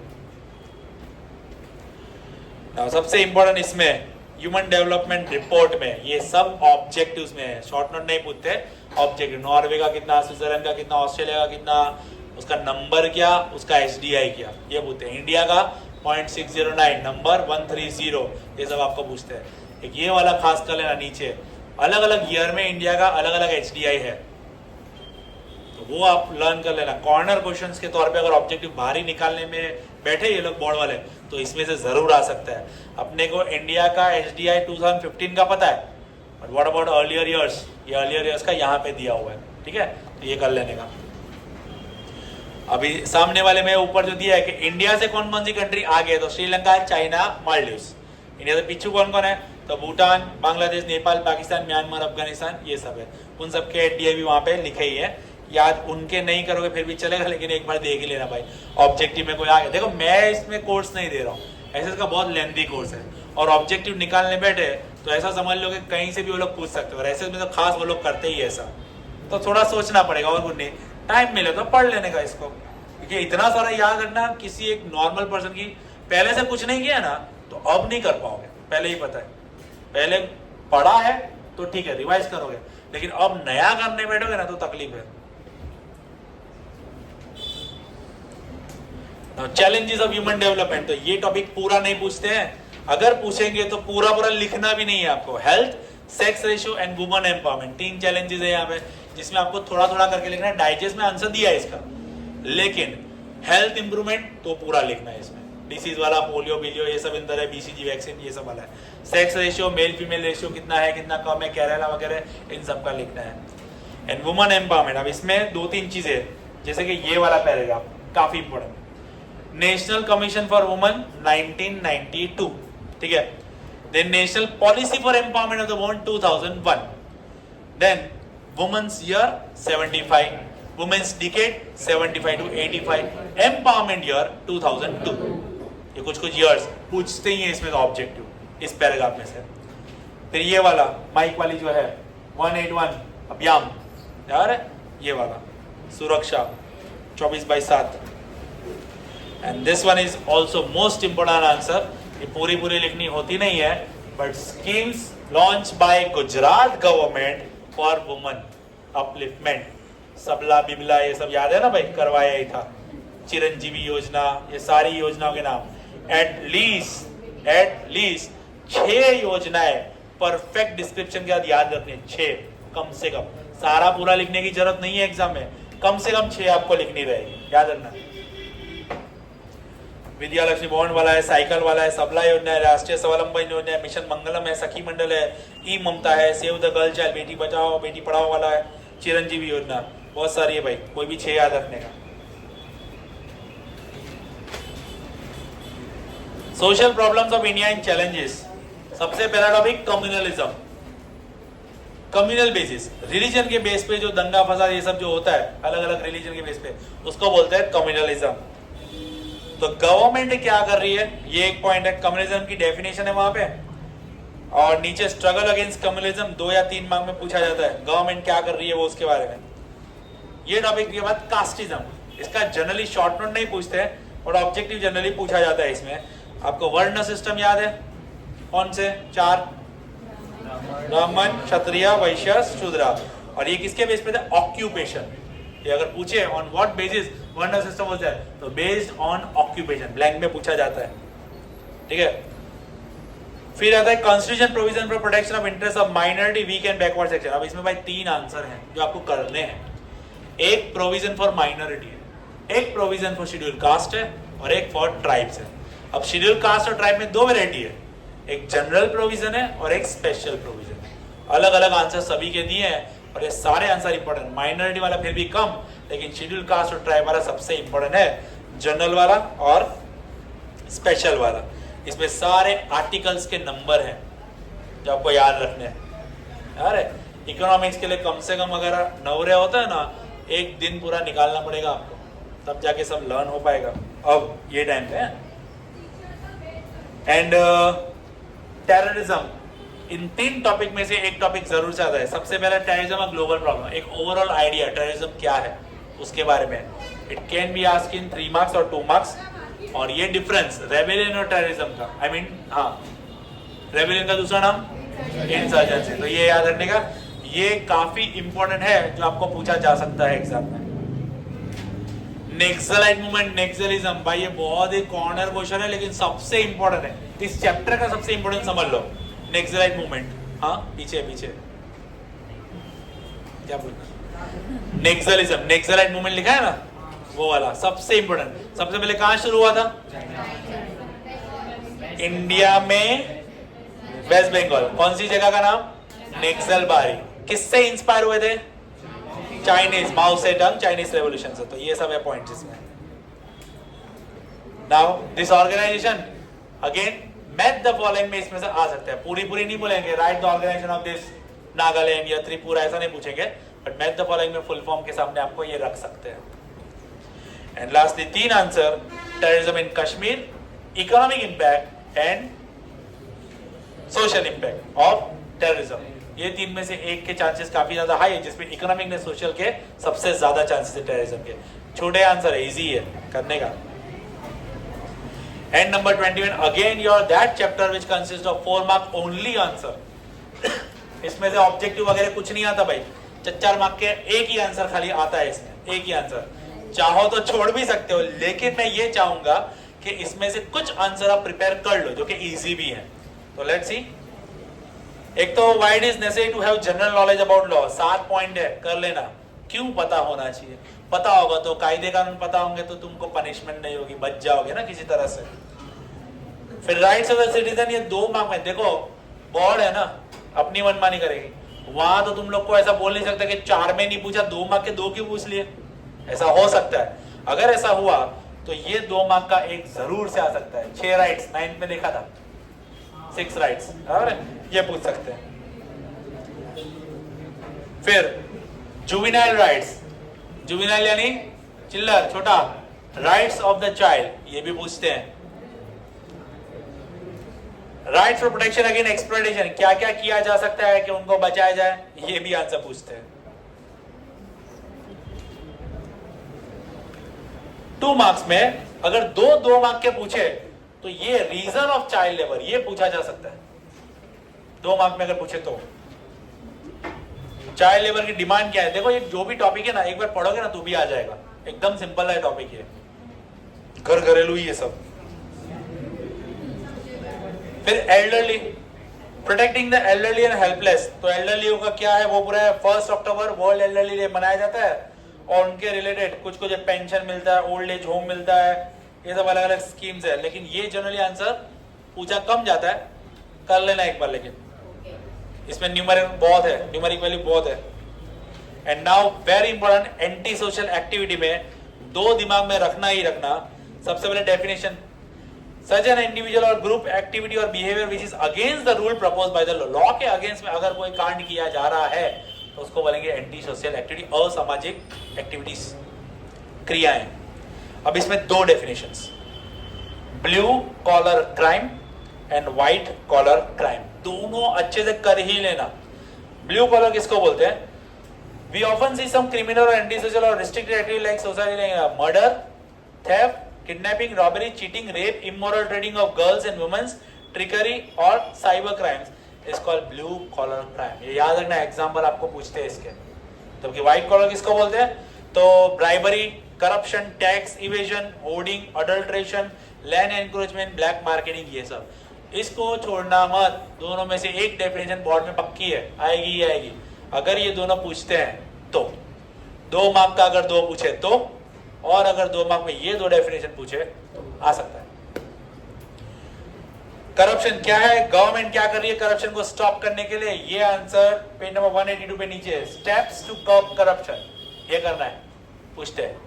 सबसे इंपॉर्टेंट इसमें ह्यूमन डेवलपमेंट रिपोर्ट में ये सब ऑब्जेक्टिव्स में है, शॉर्ट नोट नहीं पूछते, ऑब्जेक्टिव। नॉर्वे का कितना, स्विट्जरलैंड का कितना, ऑस्ट्रेलिया का कितना, उसका नंबर क्या, उसका SDI क्या, ये पूछते हैं। इंडिया का 0.609, नंबर 130, ये सब आपको पूछते हैं। एक ये वाला खास कर लेना नीचे, अलग अलग ईयर में इंडिया का अलग अलग HDI है, तो वो आप लर्न कर लेना। कॉर्नर क्वेश्चंस के तौर पे अगर ऑब्जेक्टिव बाहर ही निकालने में बैठे ये लोग बोर्ड वाले, तो इसमें से जरूर आ सकता है। अपने को इंडिया का HDI 2015 का पता है, but what about earlier years, ये अर्लियर ईयर्स का यहाँ पे दिया हुआ है, ठीक है, तो ये कर लेने का। अभी सामने वाले में ऊपर जो दिया है कि इंडिया से कौन कौन सी कंट्री आ गए, तो श्रीलंका, चाइना, मालदीव्स। इंडिया से पीछे कौन कौन है, तो भूटान, बांग्लादेश, नेपाल, पाकिस्तान, म्यांमार, अफगानिस्तान, ये सब है। उन सब के HDI भी वहाँ पे लिखे ही है, याद उनके नहीं करोगे फिर भी चलेगा, लेकिन एक बार देख ही लेना भाई। ऑब्जेक्टिव में कोई आ गया, देखो मैं इसमें कोर्स नहीं दे रहा हूँ, एसएस का बहुत लेंथी कोर्स है, और ऑब्जेक्टिव निकालने बैठे तो ऐसा समझ लो कि कहीं से भी वो लोग पूछ सकते हो, और एसएस में तो खास वो लोग करते ही ऐसा, तो थोड़ा सोचना पड़ेगा, और कुछ नहीं, टाइम मिले तो पढ़ लेने का इसको, क्योंकि इतना सारा याद रखना किसी एक नॉर्मल पर्सन की पहले से कुछ नहीं किया ना तो अब नहीं कर पाओगे, पहले ही पता है, पहले पढ़ा है तो ठीक है रिवाइज करोगे, लेकिन अब नया करने बैठोगे ना तो तकलीफ है। चैलेंजेस ऑफ ह्यूमन डेवलपमेंट, तो ये टॉपिक पूरा नहीं पूछते हैं, अगर पूछेंगे तो पूरा पूरा लिखना भी नहीं है आपको। Health, sex ratio and women empowerment, 3 challenges है यहाँ पे, जिसमें आपको थोड़ा थोड़ा करके लिखना है। डाइजेस्ट में आंसर दिया है इसका, लेकिन हेल्थ इंप्रूवमेंट तो पूरा लिखना है इसमें, डिसीज वाला, पोलियो बिलियो ये सब इंदर है, बीसीजी वैक्सीन ये सब वाला है। Sex ratio, male female ratio कितना है कितना कम है, केरला वगैरह इन सब का लिखना है। एंड वुमेन एम्पावरमेंट, अब इसमें 2-3 चीजें, जैसे कि ये वाला पैराग्राफ काफी important, national commission for women 1992, ठीक है। Then national policy for empowerment of the women 2001, then women's year 75, women's decade 75 to 85, empowerment year 2002। ये कुछ कुछ ईयर्स पूछते ही है इसमें का ऑब्जेक्टिव इस पैराग्राफ में से। फिर ये वाला माइक वाली जो है 181 अभियान यार, ये वाला सुरक्षा 24/7, and this one is also most important answer. ये पूरी पूरी लिखनी होती नहीं है, but schemes launch bye Gujarat government for women upliftment, सबला बिबला ये सब याद है ना भाई, करवाया ही था, चिरंजीवी योजना, ये सारी योजनाओं के नाम। एट लीस्ट 6 योजनाएं परफेक्ट डिस्क्रिप्शन के साथ याद रखनी, 6 कम से कम, सारा पूरा लिखने की जरूरत नहीं है एग्जाम में, कम से कम 6 आपको लिखनी रहेगी, याद रखना। विद्या लक्ष्मी बॉन्ड वाला है, साइकिल वाला है, सबला योजना है, राष्ट्रीय स्वावलंबन योजना है, मिशन मंगलम है, सखी मंडल है, ई ममता है, save the girl child, Beti Bachao Beti Padhao वाला है, चिरंजीवी योजना, बहुत सारी है भाई, कोई भी 6 याद रखने का। Social problems of India and challenges, सबसे पहला topic communalism, communal basis, religion के बेस पे जो दंगा फसाद ये सब जो होता है अलग अलग रिलीजन के बेस पे, उसको बोलते हैं कम्युनलिज्म। तो गवर्नमेंट क्या कर रही है, ये एक पॉइंट है, कम्युनलिज्म की डेफिनेशन है वहां पे, और नीचे स्ट्रगल अगेंस्ट कम्युनलिज्म 2 या 3 मार्क में पूछा जाता है, गवर्नमेंट क्या कर रही है वो उसके बारे में। ये टॉपिक के बाद कास्टिज्म, इसका जनरली शॉर्ट नोट नहीं पूछते हैं और ऑब्जेक्टिव जनरली पूछा जाता है। इसमें आपको वर्ण सिस्टम याद है, कौन से 4, ब्राह्मण क्षत्रिय वैश्य शूद्र, और ये किसके बेस पे था, ऑक्यूपेशन। ये अगर पूछे ऑन व्हाट बेसिस वर्ण सिस्टम होता है तो बेस्ड ऑन ऑक्यूपेशन, ब्लैंक में पूछा जाता है, ठीक है। फिर आता है constitution provision for protection of interest of minority, weak and backward section. अब इसमें भाई 3 आंसर हैं जो आपको करने हैं, एक प्रोविजन फॉर माइनॉरिटी है, एक प्रोविजन फॉर शेड्यूल कास्ट है, और एक फॉर ट्राइब्स है। अब शेड्यूल कास्ट और ट्राइब में 2 वेराइटी है, एक जनरल प्रोविजन है और एक स्पेशल प्रोविजन है। अलग अलग आंसर सभी के दिए हैं और ये सारे आंसर इंपॉर्टेंट, माइनॉरिटी वाला फिर भी कम, लेकिन शेड्यूल कास्ट और ट्राइब वाला सबसे इंपॉर्टेंट है, जनरल वाला और स्पेशल वाला। इसमें सारे आर्टिकल्स के नंबर हैं जो आपको याद रखने हैं। यार इकोनॉमिक्स के लिए कम से कम अगर नवरे होता है ना, एक दिन पूरा निकालना पड़ेगा आपको, तब जाके सब लर्न हो पाएगा। अब ये टाइम पे एंड टेररिज्म, इन 3 टॉपिक में से एक टॉपिक जरूर से आता है। सबसे पहला टेररिज्म ग्लोबल प्रॉब्लम, एक ओवरऑल आइडिया टेररिज्म क्या है उसके बारे में, it can be asked in 3 marks और 2 मार्क्स। और ये डिफरेंस रेबेलियन और टेररिज्म का, आई मीन हाँ, रेबेलियन का दूसरा नाम इंसर्जेंसी, तो ये याद रखने का, ये काफी इंपॉर्टेंट है जो आपको पूछा जा सकता है एग्जाम में। नेक्सलाइट मूवमेंट, नेक्सलिज्म, भाई ये बहुत ही कॉर्नर क्वेश्चन है लेकिन सबसे इंपॉर्टेंट है, इस चैप्टर का सबसे इंपॉर्टेंट समझ लो। नेक्सलाइट मूवमेंट, हाँ पीछे क्या बोल, नेक्सलिज्म, नेक्सलाइट मूवमेंट लिखा है ना वो वाला, सबसे इंपॉर्टेंट। सबसे पहले कहां शुरू हुआ था, इंडिया में वेस्ट बंगाल, कौन सी जगह का नाम, नक्सलबारी। किससे इंस्पायर हुए थे, चाइनीज, माओ से टंग, चाइनीज रेवोल्यूशन से। तो ये सब है पॉइंट्स इसमें। Now this organisation again match the following में इसमें से आ सकते हैं, पूरी नहीं बोलेंगे, write the organisation of this Nagaland या त्रिपुरा, ऐसा नहीं पूछेंगे, बट मैच द फॉलोइंग में फुल फॉर्म के सामने आपको ये रख सकते हैं. And lastly 3 answer, terrorism in Kashmir, economic impact and social impact of terrorism. ये 3 में से एक के चांसेस काफी ज्यादा हाई है, जिसमें इकोनॉमिक ने सोशल के सबसे ज्यादा चांसेस है टेररिज्म के. छोटे आंसर है, इजी है करने का. And number 21, again your that chapter which consist of 4 mark only answer. इसमें से ऑब्जेक्टिव वगैरह कुछ नहीं आता भाई, 4 मार्क के एक ही आंसर खाली आता है इसमें, एक ही आंसर. चाहो तो छोड़ भी सकते हो, लेकिन मैं ये चाहूंगा कि इसमें से कुछ आंसर आप प्रिपेयर कर लो जो कि इजी भी है. तो लेट्स सी. एक तो why it is necessary to have general knowledge about law, 7 point है, कर लेना. क्यों पता होना चाहिए? पता होगा तो कायदे कानून पता होंगे तो तुमको पनिशमेंट नहीं होगी, बच जाओगे ना किसी तरह से. फिर राइट्स ऑफ द सिटीजन, ये 2 मार्क में. देखो बोर्ड है ना, अपनी मनमानी करेगी. वहां तो तुम लोग को ऐसा बोल नहीं सकता कि 4 में नहीं पूछा, 2 मार्क के 2 क्यों पूछ लिए. ऐसा हो सकता है. अगर ऐसा हुआ तो ये 2 मार्क का एक जरूर से आ सकता है. 6 राइट्स 9th में देखा था, 6 राइट्स, ये पूछ सकते हैं. फिर जुवेनाइल राइट्स, जुवेनाइल यानी चिल्लर, छोटा. राइट्स ऑफ द चाइल्ड, ये भी पूछते हैं. Rights for protection against exploitation, क्या क्या किया जा सकता है कि उनको बचाया जाए, ये भी आंसर पूछते हैं. 2 मार्क्स में अगर 2 मार्क के पूछे तो ये रीजन ऑफ चाइल्ड लेबर, ये पूछा जा सकता है. 2 मार्क में अगर पूछे तो चाइल्ड लेबर की डिमांड क्या है. देखो ये जो भी टॉपिक है ना, एक बार पढ़ोगे ना तो भी आ जाएगा. एकदम सिंपल है टॉपिक ये, घर घरेलू ये सब. फिर elderly, protecting the elderly and helpless. तो एल्डरली का क्या है, वो पूरा 1 अक्टूबर वर्ल्ड एल्डरली डे मनाया जाता है, और उनके रिलेटेड कुछ कुछ पेंशन मिलता है, ओल्ड एज होम मिलता है, ये सब अलग अलग स्कीम्स है. लेकिन ये जनरली आंसर पूछा कम जाता है, कर लेना एक बार. लेकिन इसमें न्यूमेरिक बहुत है, न्यूमेरिक वैल्यू बहुत है. And now very important, anti social activity में 2 दिमाग में रखना ही रखना. सबसे पहले डेफिनेशन, सच एन इंडिविजुअल और ग्रुप एक्टिविटी और behaviour which is against the rule proposed by the law. Law के अगेंस्ट में अगर कोई कांड किया जा रहा है तो उसको बोलेंगे एंटी सोशल एक्टिविटी, असामाजिक एक्टिविटीज, क्रियाएं. अब इसमें 2 definitions, blue collar crime and white collar crime. दोनों अच्छे से कर ही लेना. ब्लू कॉलर किसको बोलते हैं? We often see some criminal और एंटी सोशल और restricted activity like society, murder, theft, kidnapping, robbery, cheating, rape, immoral trading of girls and womens, trickery और cyber crimes is called blue collar crime. ये याद रखना, example आपको पूछते हैं इसके. जबकि व्हाइट कॉलर किसको बोलते हैं? तो bribery, corruption, tax evasion, hoarding, adulteration, land encroachment, black marketing, ये सब. इसको छोड़ना मत. दोनों में से एक डेफिनेशन बोर्ड में पक्की है, आएगी ही आएगी. अगर ये दोनों पूछते हैं तो 2 मार्क का अगर 2 पूछे तो, और अगर 2 मार्क में ये 2 डेफिनेशन पूछे तो आ सकता है. करप्शन क्या है, गवर्नमेंट क्या कर रही है करप्शन को स्टॉप करने के लिए? ये आंसर पेज नंबर 182 पे नीचे है, स्टेप्स टू कर्ब करप्शन. ये करना है, पूछते हैं.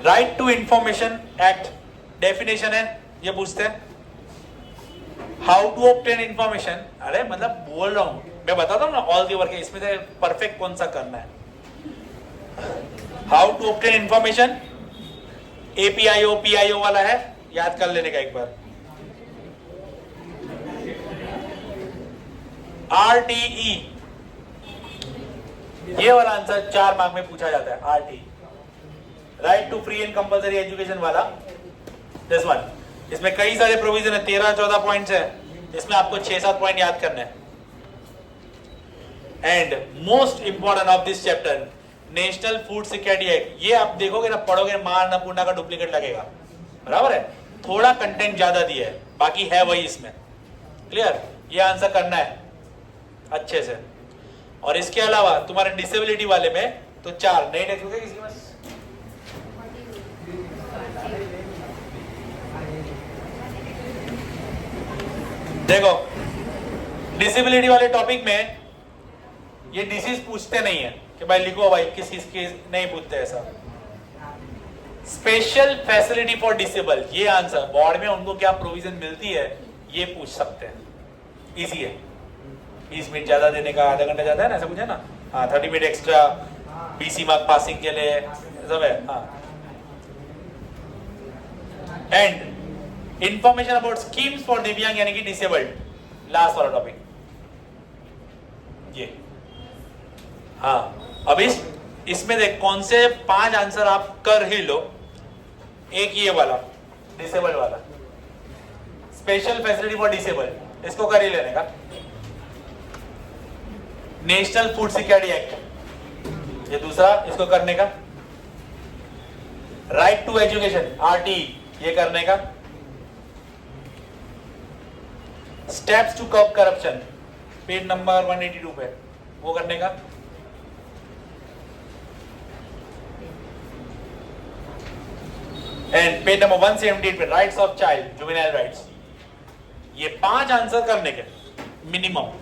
Right to information act, definition है, ये पूछते हैं. हाउ टू ऑब्टेन इंफॉर्मेशन, अरे मतलब बोल रहा हूं मैं, बताता हूं ना ऑल दी वर्क, इसमें से परफेक्ट कौन सा करना है. How to obtain information, APIO PIO वाला है, याद कर लेने का एक बार. आरटीई, ये वाला आंसर 4 मार्क में पूछा जाता है. RTE, right to free and compulsory education वाला, दिस वन. इसमें कई सारे प्रोविजन है, 13-14 पॉइंट्स है. इसमें आपको 6-7 पॉइंट याद करने हैं. And most important of this chapter, national food security act. ये आप देखोगे ना, पढ़ोगे, मार नपूर्णा का डुप्लीकेट लगेगा. बराबर है, थोड़ा कंटेंट ज्यादा दिया है, बाकी है वही इसमें. क्लियर? ये आंसर करना है अच्छे से. और इसके अलावा तुम्हारे डिसेबिलिटी वाले में तो 4 नई टेक्स्ट बुक किसी में. देखो डिसेबिलिटी वाले टॉपिक में ये डिसीज पूछते नहीं है कि भाई लिखो भाई किस चीज की, नहीं पूछते ऐसा. स्पेशल फैसिलिटी फॉर डिसेबल, ये आंसर बोर्ड में उनको क्या प्रोविजन मिलती है ये पूछ सकते हैं. इजी है. 20 मिनट ज्यादा देने का, आधा घंटा ज्यादा है ना, ऐसा कुछ है ना? हाँ, 30 minute extra BC mark passing के लिए सब है। हाँ, and information about schemes for दिव्यांग यानी कि डिसेबल्ड, लास्ट वाला टॉपिक ये। हाँ, अब इसमें देख कौन से 5 आंसर आप कर ही लो। एक ये वाला डिसेबल्ड वाला, स्पेशल फैसिलिटी फॉर डिसेबल्ड, इसको कर ही लेने का। नेशनल फूड सिक्योरिटी एक्ट, ये दूसरा, इसको करने का। राइट टू एजुकेशन आरटी, ये करने का। Steps to curb corruption, page number 182 पे, वो करने का। एंड पेज नंबर 178 पे rights of child, juvenile rights, ये 5 आंसर करने के minimum.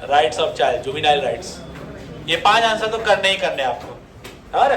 Rights of child, juvenile rights, ये 5 आंसर तो करने ही करने आपको, और